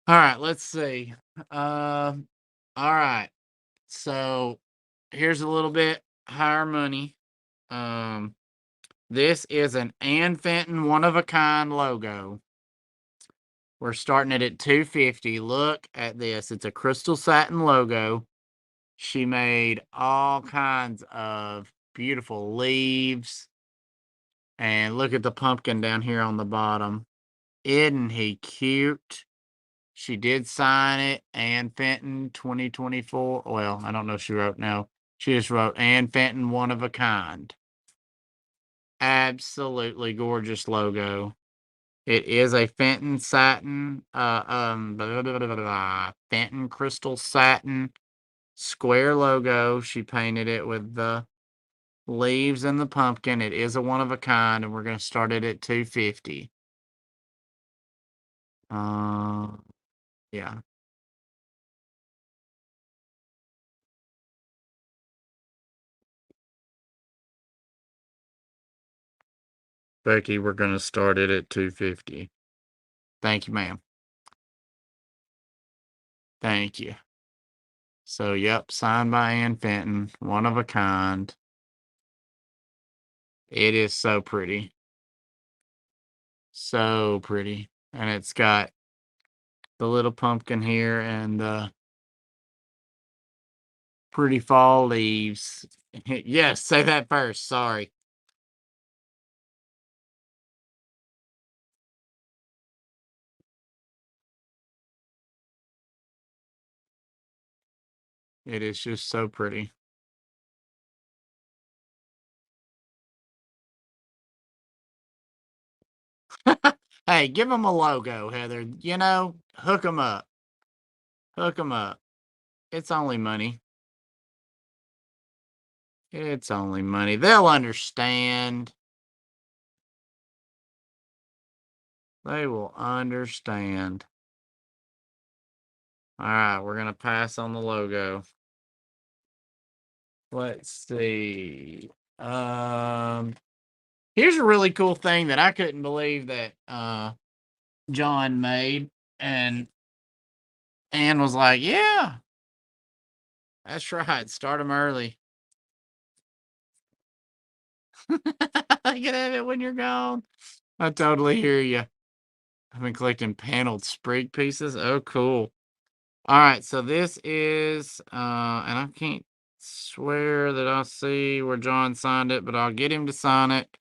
All right, let's see. All right. So here's a little bit higher money. Um, this is an Ann Fenton one of a kind logo. We're starting it at 250. Look at this. It's a crystal satin logo. She made all kinds of beautiful leaves. And look at the pumpkin down here on the bottom. Isn't he cute? She did sign it, Ann Fenton 2024. Well, I don't know if she wrote no. She just wrote Ann Fenton one of a kind. Absolutely gorgeous logo. It is a Fenton satin, Fenton crystal satin square logo. She painted it with the leaves and the pumpkin. It is a one of a kind, and we're going to start it at 250. Yeah. Becky, we're going to start it at 250. Thank you, ma'am. Thank you. So, yep, signed by Ann Fenton, one of a kind. It is so pretty. So pretty. And it's got the little pumpkin here and the pretty fall leaves. Yes, say that first. Sorry. It is just so pretty. Hey, give them a logo, Heather. You know, hook them up. Hook them up. It's only money. It's only money. They'll understand. They will understand. All right, we're going to pass on the logo. Let's see. Here's a really cool thing that I couldn't believe that John made, and Ann was like, "Yeah, that's right. Start them early. I can have it when you're gone." I totally hear you. I've been collecting paneled sprig pieces. Oh, cool. All right, so this is, and I can't swear that I see where John signed it, but I'll get him to sign it.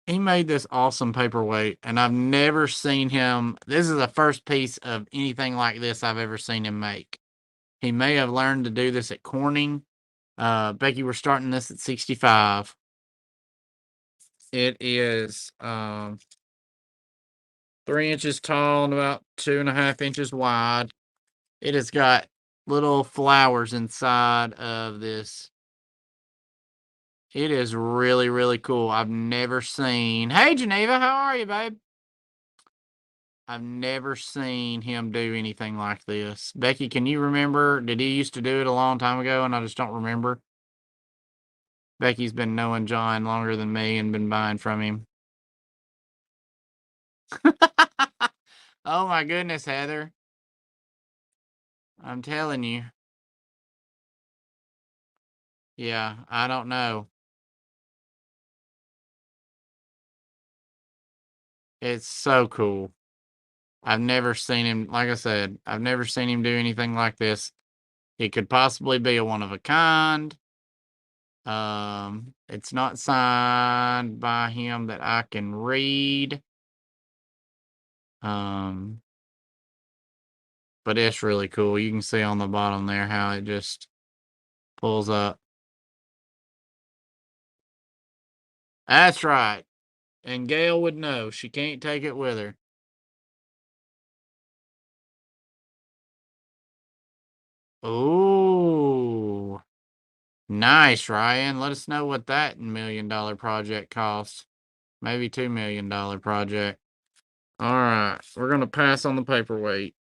He made this awesome paperweight, and I've never seen him. This is the first piece of anything like this I've ever seen him make. He may have learned to do this at Corning. Becky, we're starting this at 65. It is 3 inches tall and about 2.5 inches wide. It has got little flowers inside of this. It is really, really cool. I've never seen. Hey, Geneva, how are you, babe? I've never seen him do anything like this. Becky, can you remember? Did he used to do it a long time ago and I just don't remember? Becky's been knowing John longer than me and been buying from him. Oh my goodness, Heather. I'm telling you. Yeah, I don't know. It's so cool. I've never seen him, like I said, I've never seen him do anything like this. It could possibly be a one of a kind. It's not signed by him that I can read. Um, but it's really cool. You can see on the bottom there how it just pulls up. That's right. And Gail would know. She can't take it with her. Ooh. Nice, Ryan. Let us know what that $1 million project costs. Maybe $2 million project. All right, we're gonna pass on the paperweight.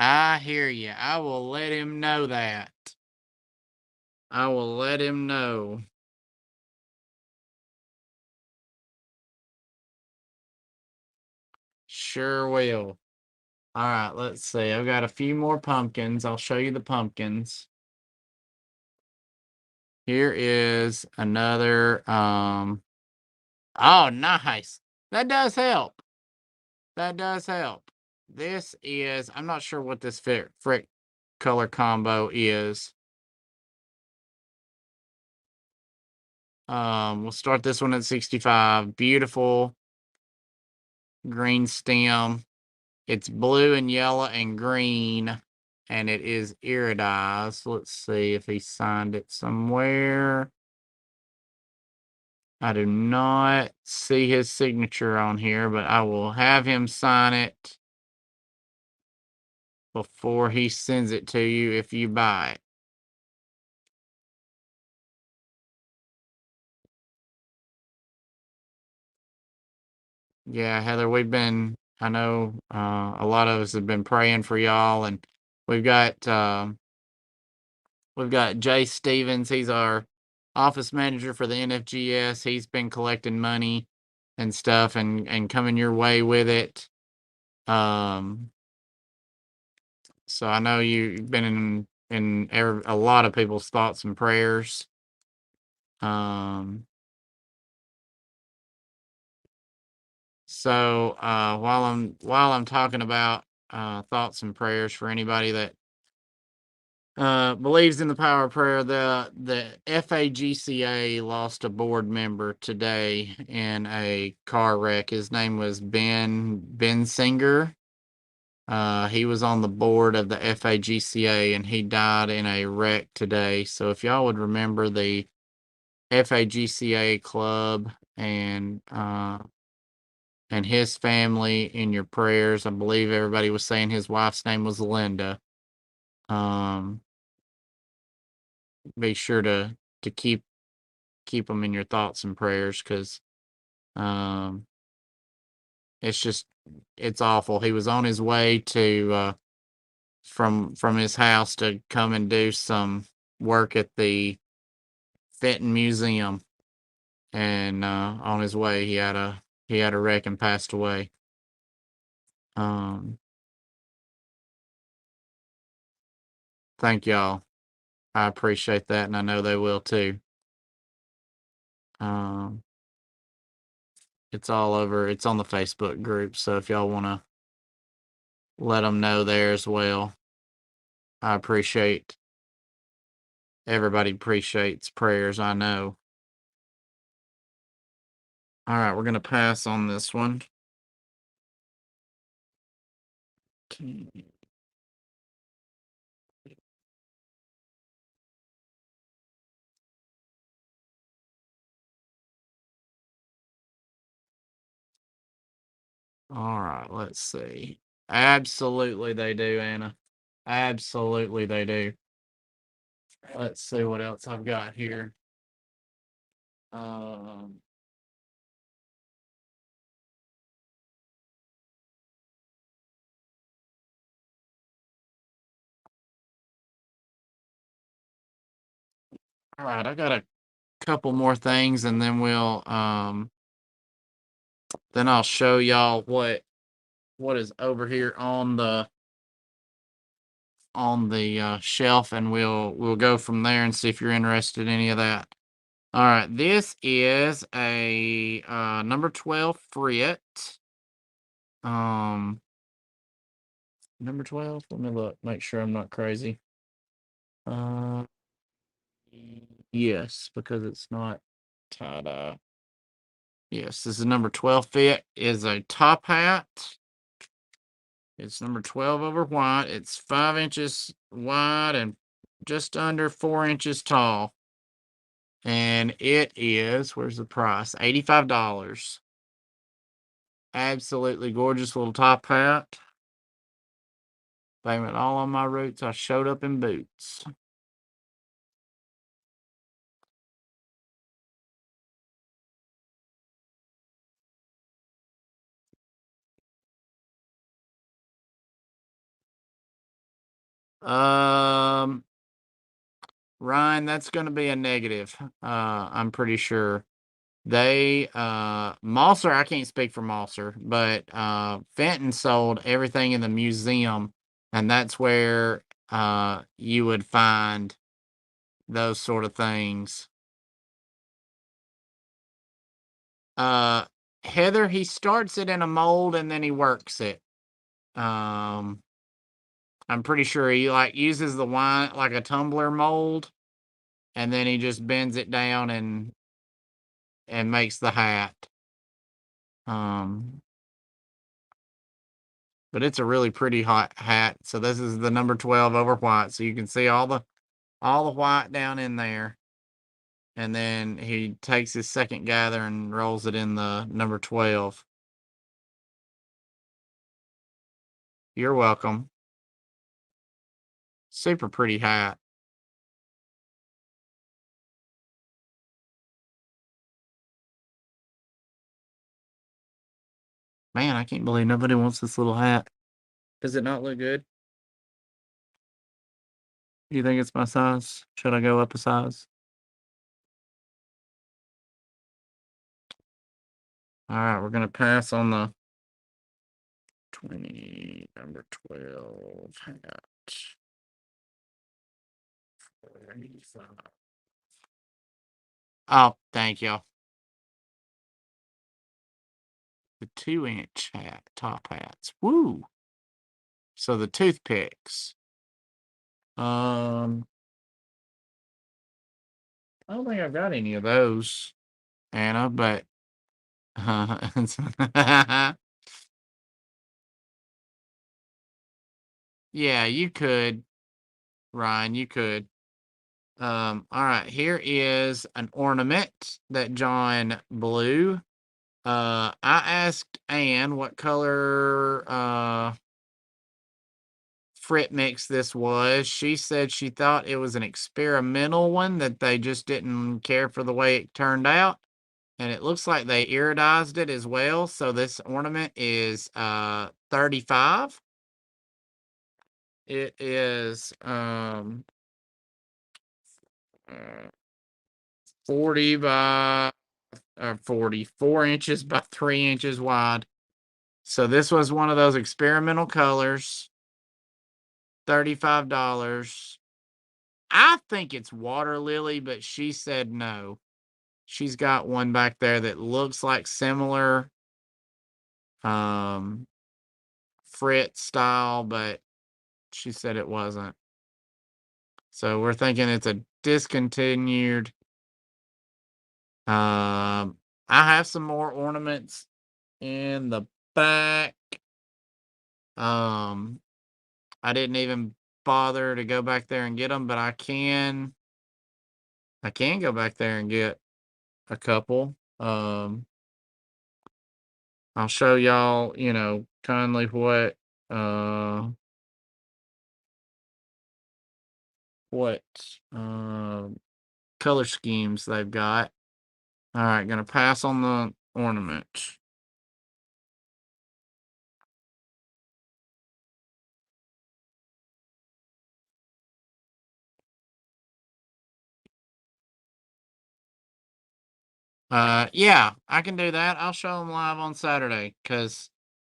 I hear you. I will let him know that. I will let him know. Sure will. All right, let's see. I've got a few more pumpkins. I'll show you the pumpkins. Here is another oh, nice. That does help. That does help. This is, I'm not sure what this frick color combo is. We'll start this one at 65. Beautiful green stem. It's blue and yellow and green, and it is iridized. Let's see if he signed it somewhere. I do not see his signature on here, but I will have him sign it before he sends it to you if you buy it. Yeah, Heather, I know a lot of us have been praying for y'all, and we've got Jay Stevens. He's our office manager for the NFGS. He's been collecting money and stuff and coming your way with it. So I know you've been in a lot of people's thoughts and prayers. So while I'm talking about thoughts and prayers for anybody that believes in the power of prayer, the FAGCA lost a board member today in a car wreck. His name was Ben Singer. He was on the board of the FAGCA and he died in a wreck today. So if y'all would remember the FAGCA club and his family in your prayers. I believe everybody was saying his wife's name was Linda. Be sure to keep them in your thoughts and prayers because it's awful. He was on his way to from his house to come and do some work at the Fenton Museum, and on his way he had a wreck and passed away. Thank y'all. I appreciate that, and I know they will too. It's all over. It's on the Facebook group, so if y'all want to let them know there as well, I appreciate. Everybody appreciates prayers, I know. All right, we're gonna pass on this one. All right, let's see. Absolutely, they do, Anna. Absolutely, they do. Let's see what else I've got here. Um, all right, I got a couple more things, and then then I'll show y'all what is over here on the shelf, and we'll go from there and see if you're interested in any of that. All right, this is a number 12 frit. Number 12. Let me look, make sure I'm not crazy. Yes, because it's not tie-dye. Yes, this is number 12 fit. Is a top hat. It's number 12 over white. It's 5 inches wide and just under 4 inches tall. And it is, where's the price? $85. Absolutely gorgeous little top hat. Blame it all on my roots. I showed up in boots. Ryan, that's going to be a negative. I'm pretty sure. They Malser, I can't speak for Malser, but Fenton sold everything in the museum, and that's where you would find those sort of things. Heather, he starts it in a mold and then he works it. I'm pretty sure he like uses the wine like a tumbler mold, and then he just bends it down and makes the hat. But it's a really pretty hot hat. So this is the number 12 over white. So you can see all the white down in there. And then he takes his second gather and rolls it in the number 12. You're welcome. Super pretty hat. Man, I can't believe nobody wants this little hat. Does it not look good? You think it's my size? Should I go up a size? All right, we're going to pass on the 20, number 12 hat. 45. Oh, thank you. The 2-inch hat, top hats. Woo! So the toothpicks. I don't think I've got any of those, Anna, but yeah, you could, Ryan, you could. All right, here is an ornament that John blew. I asked Ann what color Frit mix this was. She said she thought it was an experimental one, that they just didn't care for the way it turned out. And it looks like they iridized it as well. So this ornament is 35. It is 40 by 44 inches by 3 inches wide. So this was one of those experimental colors. $35. I think it's water lily, but she said no. She's got one back there that looks like similar Frit style, but she said it wasn't. So we're thinking it's a discontinued. I have some more ornaments in the back. I didn't even bother to go back there and get them, but I can go back there and get a couple. I'll show y'all, kindly what color schemes they've got. All right, gonna pass on the ornament. Yeah, I can do that. I'll show them live on Saturday, because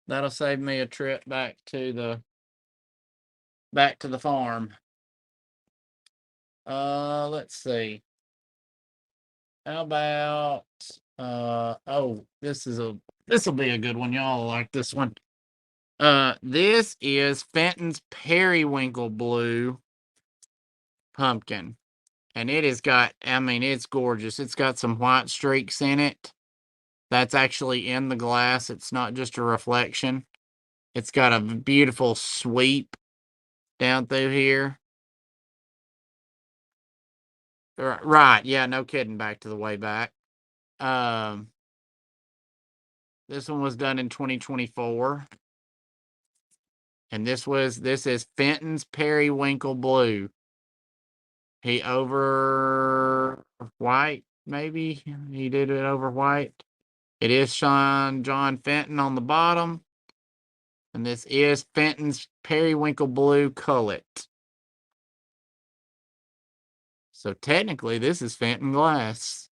that'll save me a trip back to the farm. Let's see. How about oh, this will be a good one. Y'all like this one. This is Fenton's Periwinkle Blue pumpkin. And it has got, I mean, it's gorgeous. It's got some white streaks in it. That's actually in the glass. It's not just a reflection. It's got a beautiful sweep down through here. Right. Yeah, no kidding. Back to the way back. This one was done in 2024. And this is Fenton's Periwinkle Blue. He over white, maybe. He did it over white. It is John Fenton on the bottom. And this is Fenton's Periwinkle Blue Cullet. So technically, this is Fenton glass.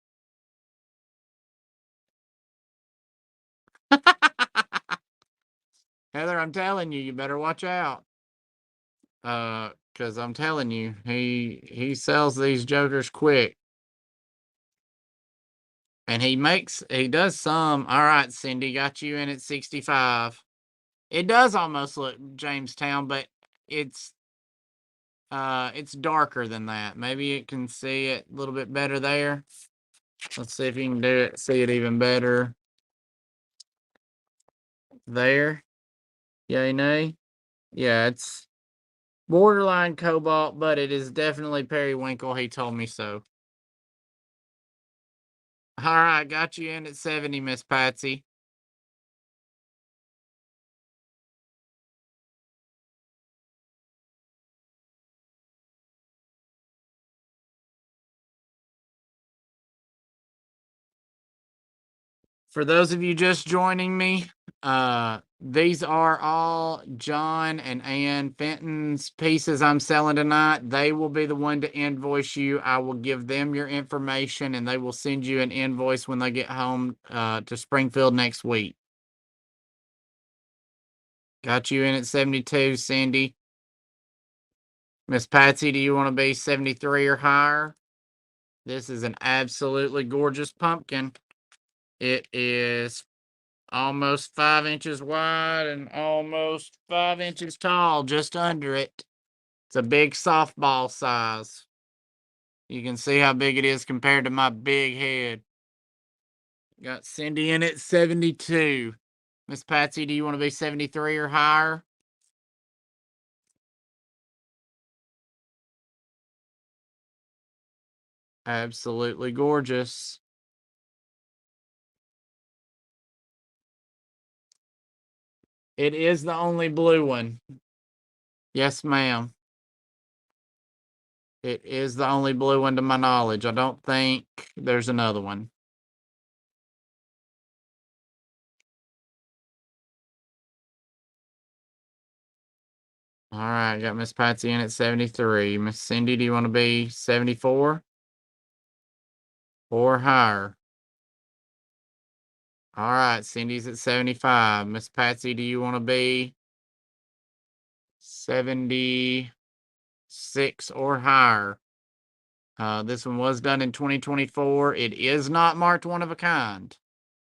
Heather, I'm telling you, you better watch out. Because I'm telling you, he sells these jokers quick. And he does some. All right, Cindy, got you in at 65. It does almost look Jamestown, but it's darker than that. Maybe you can see it a little bit better there. Let's see if you can see it even better there. Yay, nay. Yeah, it's borderline cobalt, but it is definitely periwinkle. He told me so. All right, got you in at 70, Miss Patsy. For those of you just joining me, these are all John and Ann Fenton's pieces I'm selling tonight. They will be the one to invoice you. I will give them your information and they will send you an invoice when they get home to Springfield next week. Got you in at 72, Cindy. Miss Patsy, do you want to be 73 or higher? This is an absolutely gorgeous pumpkin. It is almost 5 inches wide and almost 5 inches tall, just under it. It's a big softball size. You can see how big it is compared to my big head. Got Cindy in at 72. Miss Patsy, do you want to be 73 or higher? Absolutely gorgeous. It is the only blue one. Yes, ma'am. It is the only blue one to my knowledge. I don't think there's another one. All right, got Miss Patsy in at 73. Miss Cindy, do you want to be 74 or higher? All right, Cindy's at 75. Miss Patsy, do you want to be 76 or higher? This one was done in 2024. It is not marked one of a kind.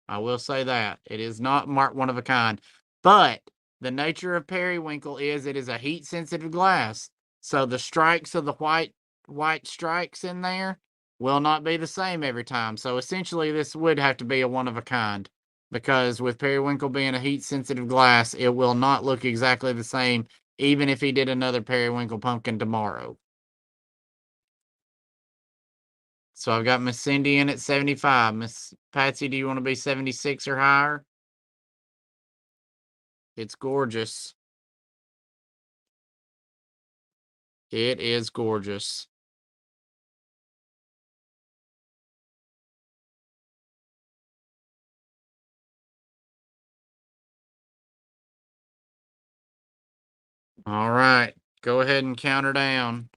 I will say that. It is not marked one of a kind. But the nature of periwinkle is it is a heat sensitive glass. So the strikes of the white strikes in there will not be the same every time. So essentially this would have to be a one of a kind. Because with periwinkle being a heat sensitive glass, it will not look exactly the same even if he did another periwinkle pumpkin tomorrow. So I've got Miss Cindy in at 75. Miss Patsy, do you want to be 76 or higher? It's gorgeous. It is gorgeous. All right. Go ahead and count her down.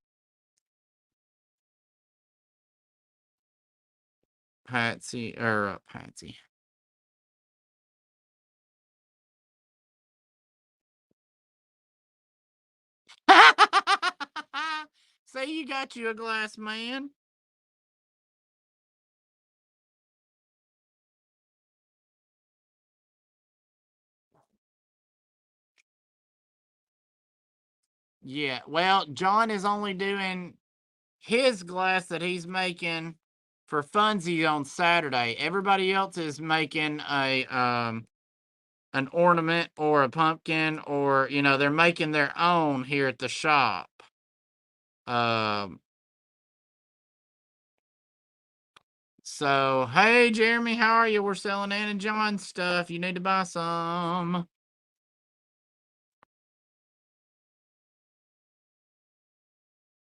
Patsy. Say you got you a glass, man. Yeah. Well, John is only doing his glass that he's making for funsies on Saturday. Everybody else is making a an ornament or a pumpkin, or they're making their own here at the shop. Um So, hey, Jeremy, how are you? We're selling Ann and John stuff. You need to buy some.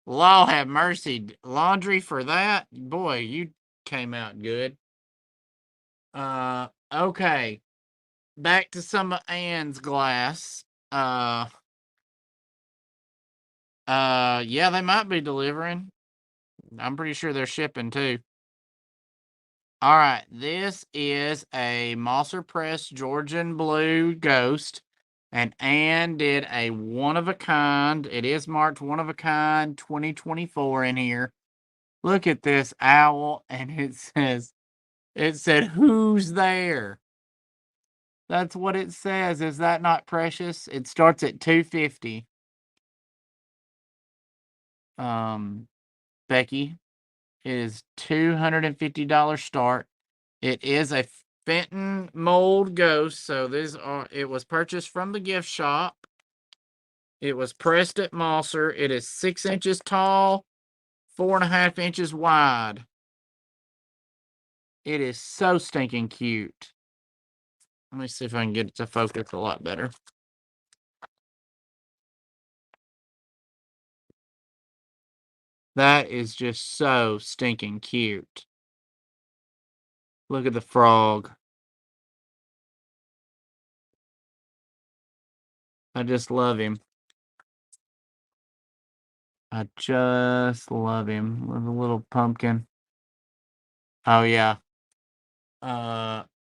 Law have mercy. Laundry for that? Boy, you came out good. Okay. Back to some of Ann's glass. Yeah, they might be delivering. I'm pretty sure they're shipping too. All right, this is a Mosser Press Georgian Blue Ghost, and Ann did a one of a kind. It is marked one of a kind 2024 in here. Look at this owl, and it said, "Who's there?" That's what it says. Is that not precious? It starts at 250. Becky, it is $250 start. It is a Fenton mold ghost. So it was purchased from the gift shop. It was pressed at Mosser. It is 6 inches tall, 4.5 inches wide. It is so stinking cute. Let me see if I can get it to focus a lot better. That is just so stinking cute. Look at the frog. I just love him. I just love him. With a little pumpkin. Oh yeah.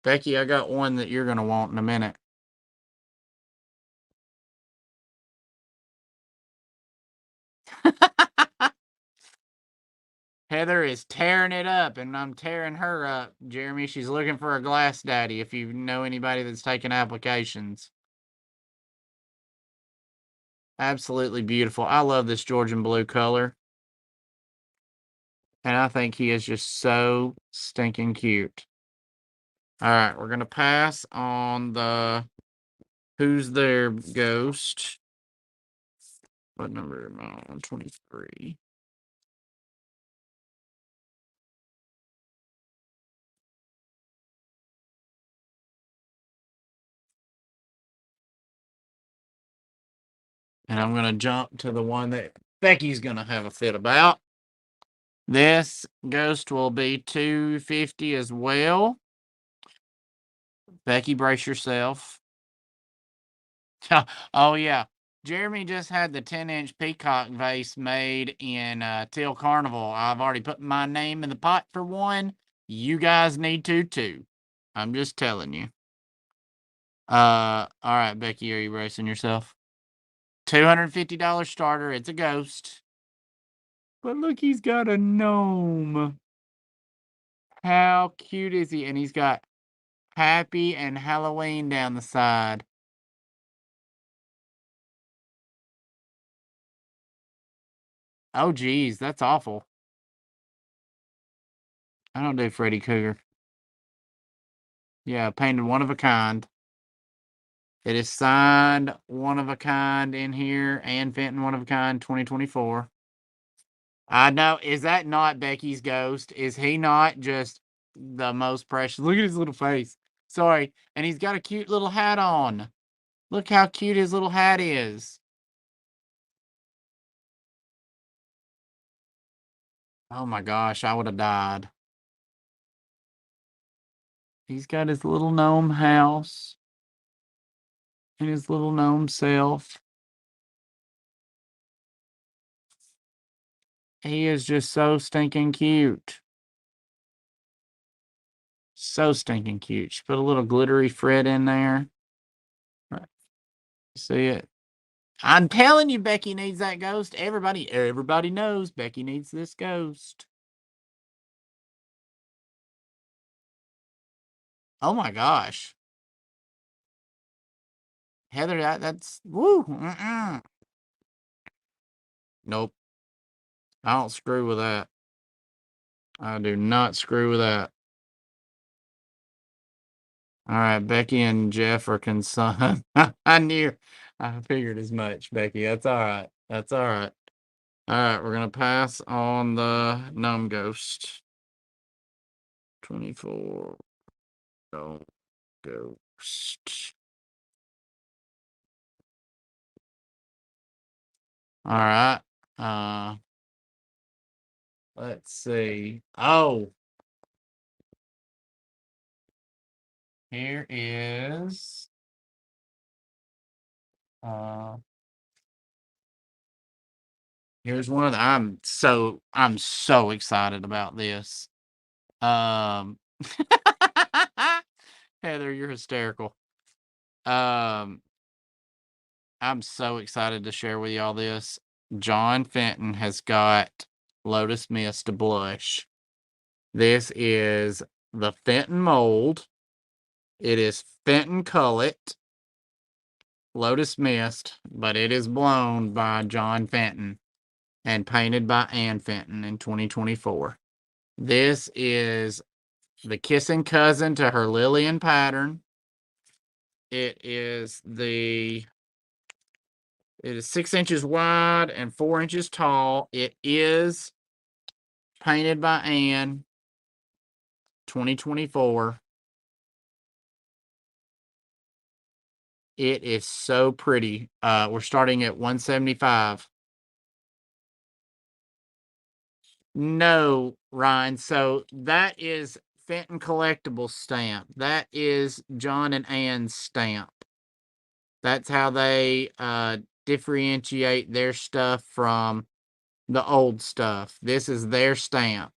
Becky, I got one that you're gonna want in a minute. Heather is tearing it up, and I'm tearing her up. Jeremy, she's looking for a glass daddy. If you know anybody that's taking applications, absolutely beautiful. I love this Georgian blue color, and I think he is just so stinking cute. All right, we're gonna pass on the Who's There Ghost. What number am I on? 23. And I'm going to jump to the one that Becky's going to have a fit about. This ghost will be $250 as well. Becky, brace yourself. Oh, yeah. Jeremy just had the 10-inch peacock vase made in Teal Carnival. I've already put my name in the pot for one. You guys need to, too. I'm just telling you. All right, Becky, are you bracing yourself? $250 starter. It's a ghost. But look, he's got a gnome. How cute is he? And he's got Happy and Halloween down the side. Oh, geez, that's awful. I don't do Freddy Cougar. Yeah, painted one of a kind. It is signed one of a kind in here. Ann Fenton, one of a kind, 2024. I know. Is that not Becky's ghost? Is he not just the most precious? Look at his little face. Sorry. And he's got a cute little hat on. Look how cute his little hat is. Oh my gosh, I would have died. He's got his little gnome house and his little gnome self. He is just so stinking cute. So stinking cute. She put a little glittery Fred in there. Right. See it? I'm telling you, Becky needs that ghost. Everybody knows Becky needs this ghost. Oh my gosh. Heather, that's woo. Nope. I don't screw with that. I do not screw with that. All right, Becky and Jeff are concerned. I figured as much, Becky. That's all right. That's all right. All right, we're gonna pass on the gnome ghost. 24. Don't ghost. All right. Let's see. Oh, here is here's one of the I'm so excited about this. Um Heather, you're hysterical. Um I'm so excited to share with y'all this. John Fenton has got Lotus Mist blush. This is the Fenton mold. It is Fenton Cullet Lotus Mist, but it is blown by John Fenton and painted by Ann Fenton in 2024. This is the kissing cousin to her Lillian pattern. It is 6 inches wide and 4 inches tall. It is painted by Ann, 2024. It is so pretty. We're starting at $175. No, Ryan. So that is Fenton Collectibles stamp. That is John and Ann's stamp. That's how they differentiate their stuff from the old stuff. This is their stamp.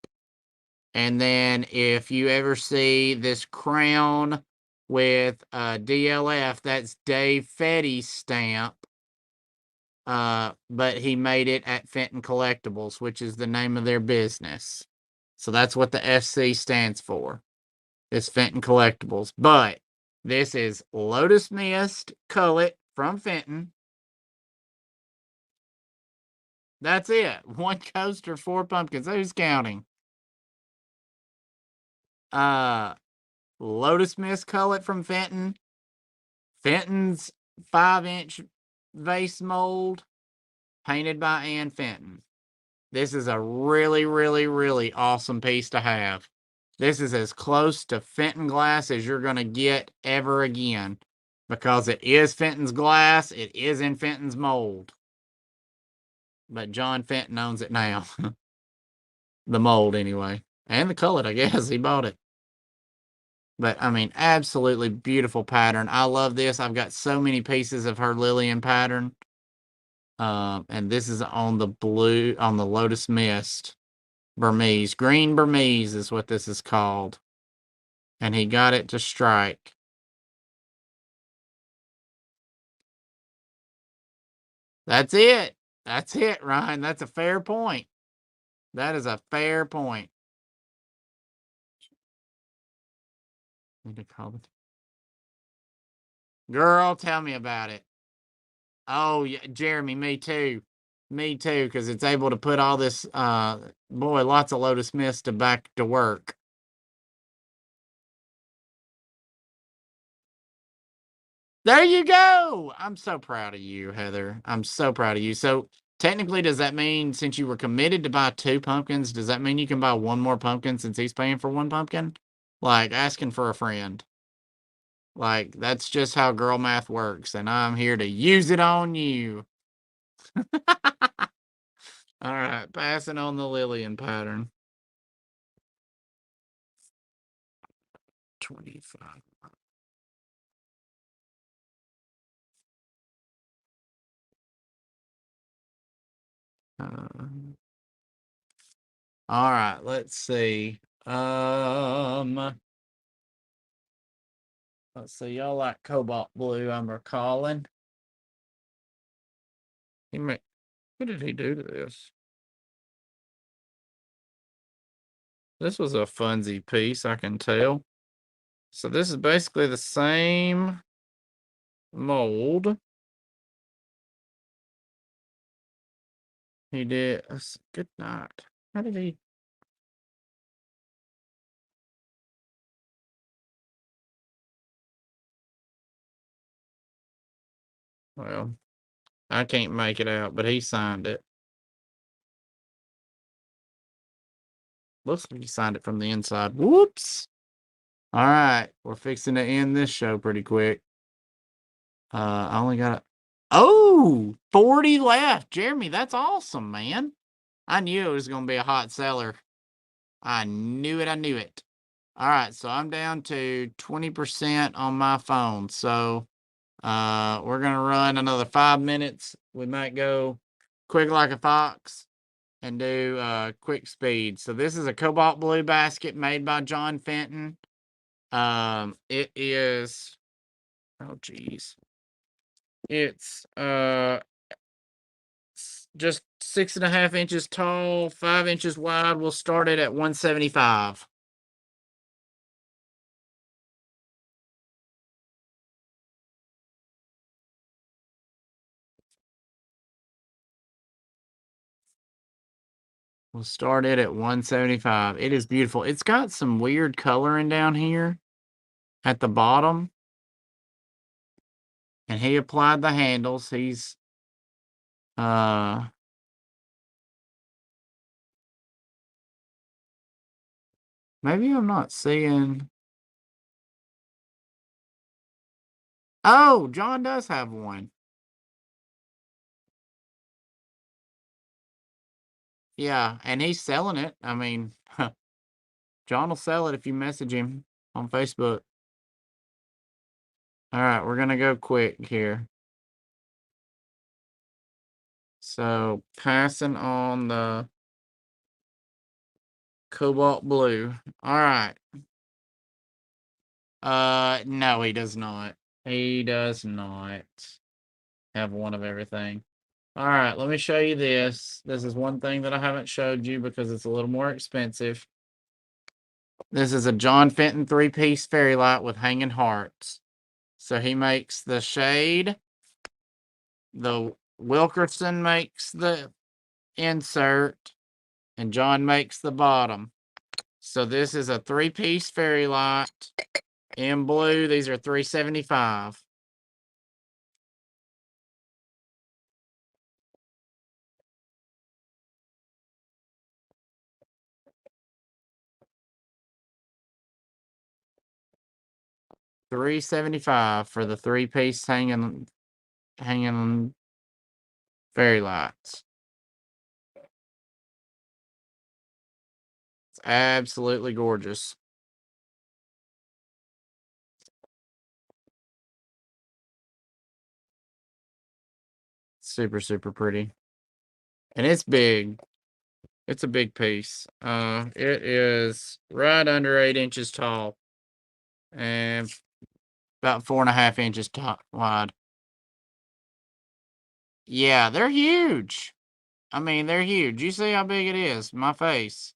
And then if you ever see this crown with DLF, that's Dave Fetty's stamp. But he made it at Fenton Collectibles, which is the name of their business. So that's what the FC stands for. It's Fenton Collectibles. But this is Lotus Mist Cullet from Fenton. That's it. 1 coaster, 4 pumpkins. Who's counting? Lotus Mist Cullet from Fenton. Fenton's 5-inch vase mold, painted by Ann Fenton. This is a really, really, really awesome piece to have. This is as close to Fenton glass as you're going to get ever again, because it is Fenton's glass. It is in Fenton's mold. But John Fenton owns it now. The mold, anyway. And the cullet, I guess. He bought it. But, I mean, absolutely beautiful pattern. I love this. I've got so many pieces of her Lillian pattern. And this is on the Lotus Mist Burmese. Green Burmese is what this is called. And he got it to strike. That's it. That's it, Ryan. That's a fair point. That is a fair point. Need to call it. Girl, tell me about it. Oh, yeah, Jeremy, me too. Me too, because it's able to put all this, boy, lots of Lotus Mist back to work. There you go. I'm so proud of you, Heather. I'm so proud of you. So, technically, does that mean since you were committed to buy 2 pumpkins, does that mean you can buy 1 more pumpkin since he's paying for 1 pumpkin? Like asking for a friend. Like, that's just how girl math works, and I'm here to use it on you. All right, passing on the Lillian pattern. 25. All right, let's see. Let's see. Y'all like cobalt blue, I'm recalling. What did he do to this? This was a funsy piece, I can tell. So this is basically the same mold. He did. Good night. How did he? Well, I can't make it out, but he signed it. Looks like you signed it from the inside. Whoops. All right. We're fixing to end this show pretty quick. I only got 40 left. Jeremy, that's awesome, man. I knew it was going to be a hot seller. I knew it. I knew it. All right. So I'm down to 20% on my phone. So we're going to run another 5 minutes. We might go quick like a fox and do quick speed. So this is a cobalt blue basket made by John Fenton. It is, oh geez, it's just 6.5 inches tall, 5 inches wide. We'll start it at 175. We'll start it at 175. It is beautiful. It's got some weird coloring down here at the bottom. And he applied the handles. He's maybe I'm not seeing. Oh, John does have one. Yeah, and he's selling it. I mean, John will sell it if you message him on Facebook. All right, we're gonna go quick here. So passing on the cobalt blue. All right. No, he does not. He does not have one of everything. All right, let me show you this. This is one thing that I haven't showed you because it's a little more expensive. This is a John Fenton 3-piece fairy light with hanging hearts. So he makes the shade. The Wilkerson makes the insert. And John makes the bottom. So this is a 3-piece fairy light in blue. These are $375. $375 for the 3-piece hanging fairy lights. It's absolutely gorgeous. Super, super pretty. And it's big. It's a big piece. It is right under 8 inches tall and about 4.5 inches wide. Yeah, they're huge. I mean, they're huge. You see how big it is? My face.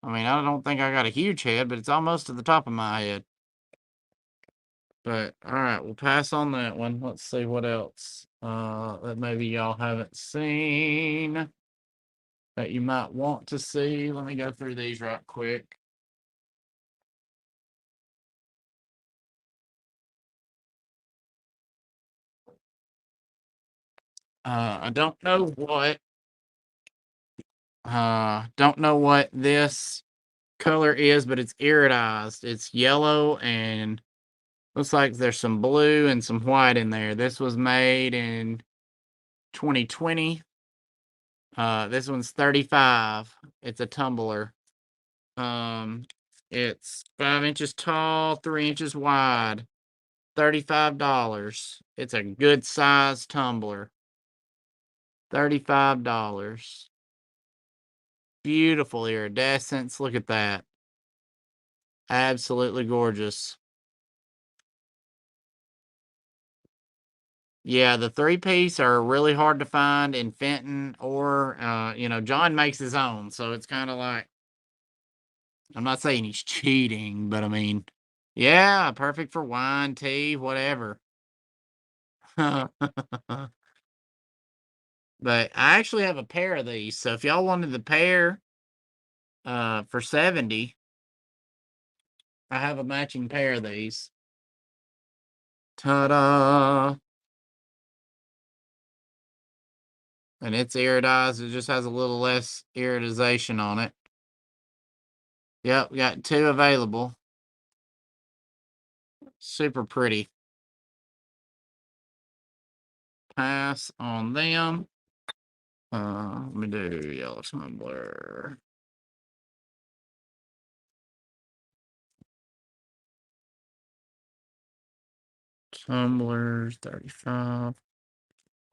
I mean, I don't think I got a huge head, but it's almost to the top of my head. But all right, we'll pass on that one. Let's see what else that maybe y'all haven't seen that you might want to see. Let me go through these right quick. I don't know what this color is, but it's iridized. It's yellow and looks like there's some blue and some white in there. This was made in 2020. This one's 35. It's a tumbler. It's 5 inches tall, 3 inches wide. $35. It's a good size tumbler. $35. Beautiful iridescence. Look at that. Absolutely gorgeous. Yeah, the 3-piece are really hard to find in Fenton or, John makes his own. So it's kind of like, I'm not saying he's cheating, but I mean, yeah, perfect for wine, tea, whatever. But I actually have a pair of these. So if y'all wanted the pair for 70, I have a matching pair of these. Ta-da! And it's iridized. It just has a little less iridization on it. Yep, we got 2 available. Super pretty. Pass on them. Let me do yellow tumbler. Tumblers, 35.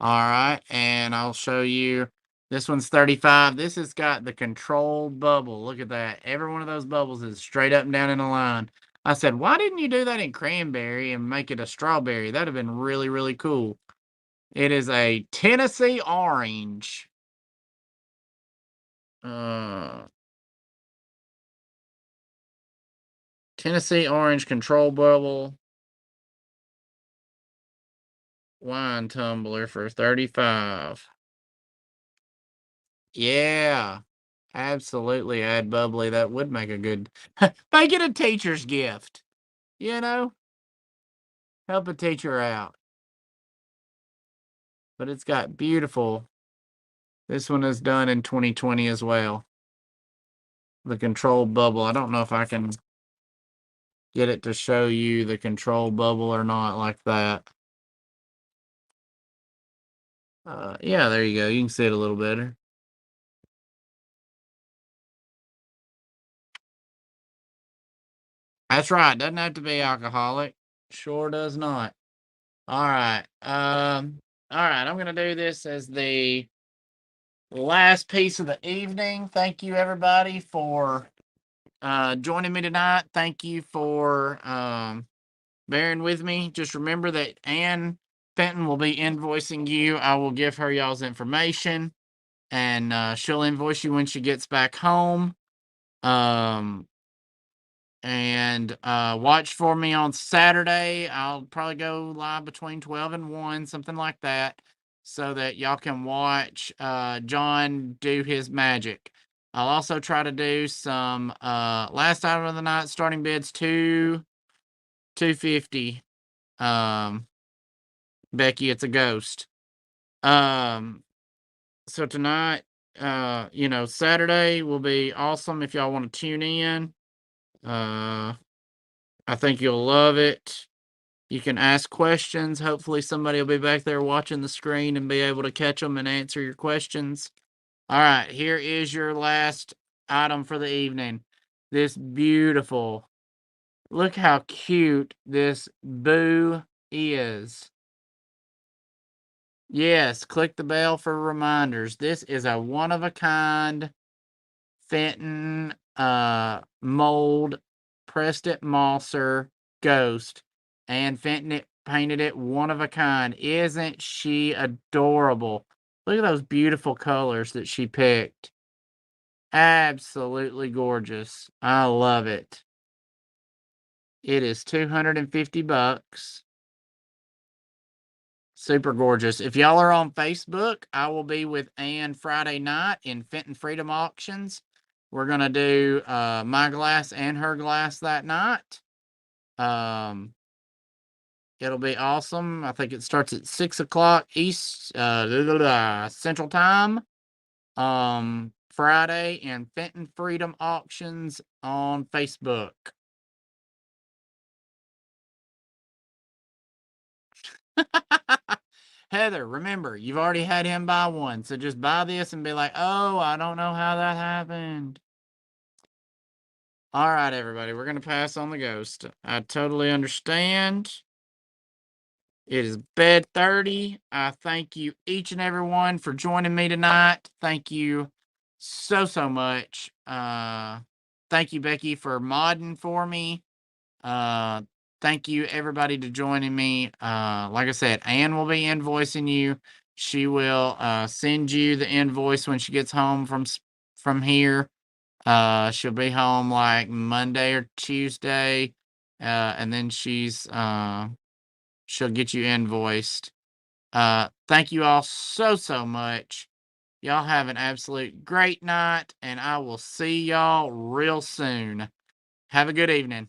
All right, and I'll show you. This one's 35. This has got the controlled bubble. Look at that. Every one of those bubbles is straight up and down in a line. I said, why didn't you do that in cranberry and make it a strawberry? That'd have been really, really cool. It is a Tennessee orange. Tennessee orange control bubble wine tumbler for 35. Yeah. Absolutely add bubbly. That would make a good make it a teacher's gift. You know? Help a teacher out. But it's got beautiful. This one is done in 2020 as well. The control bubble. I don't know if I can get it to show you the control bubble or not like that. Yeah, there you go. You can see it a little better. That's right. Doesn't have to be alcoholic. Sure does not. All right. All right. I'm gonna do this as the last piece of the evening. Thank you everybody for joining me tonight. Thank you for bearing with me. Just remember that Ann Fenton will be invoicing you. I will give her y'all's information, and she'll invoice you when she gets back home. And watch for me on Saturday. I'll probably go live between 12 and 1, something like that, so that y'all can watch John do his magic. I'll also try to do some last item of the night starting bids 250. Becky, it's a ghost. So tonight, Saturday will be awesome if y'all want to tune in. I think you'll love it. You can ask questions. Hopefully somebody will be back there watching the screen and be able to catch them and answer your questions. All right, here is your last item for the evening. This beautiful, look how cute this boo is. Yes, click the bell for reminders. This is a one-of-a-kind Fenton mold pressed it mosser ghost, and Fenton painted it one of a kind. Isn't she adorable? Look at those beautiful colors that she picked. Absolutely gorgeous. I love it. It is 250 bucks. Super gorgeous. If y'all are on Facebook, I will be with Ann Friday night in Fenton Freedom Auctions. We're gonna do my glass and her glass that night. It'll be awesome. I think it starts at 6 o'clock East Central Time. Friday and Fenton Freedom Auctions on Facebook. Heather, remember, you've already had him buy one, so just buy this and be like, oh, I don't know how that happened. All right, everybody, we're going to pass on the ghost. I totally understand. It is bed 30. I thank you each and every one for joining me tonight. Thank you so much. Thank you, Becky, for modding for me. Thank you everybody to joining me. Like I said, Ann will be invoicing you. She will send you the invoice when she gets home from here. She'll be home like Monday or Tuesday, and then she'll get you invoiced. Thank you all so much. Y'all have an absolute great night, and I will see y'all real soon. Have a good evening.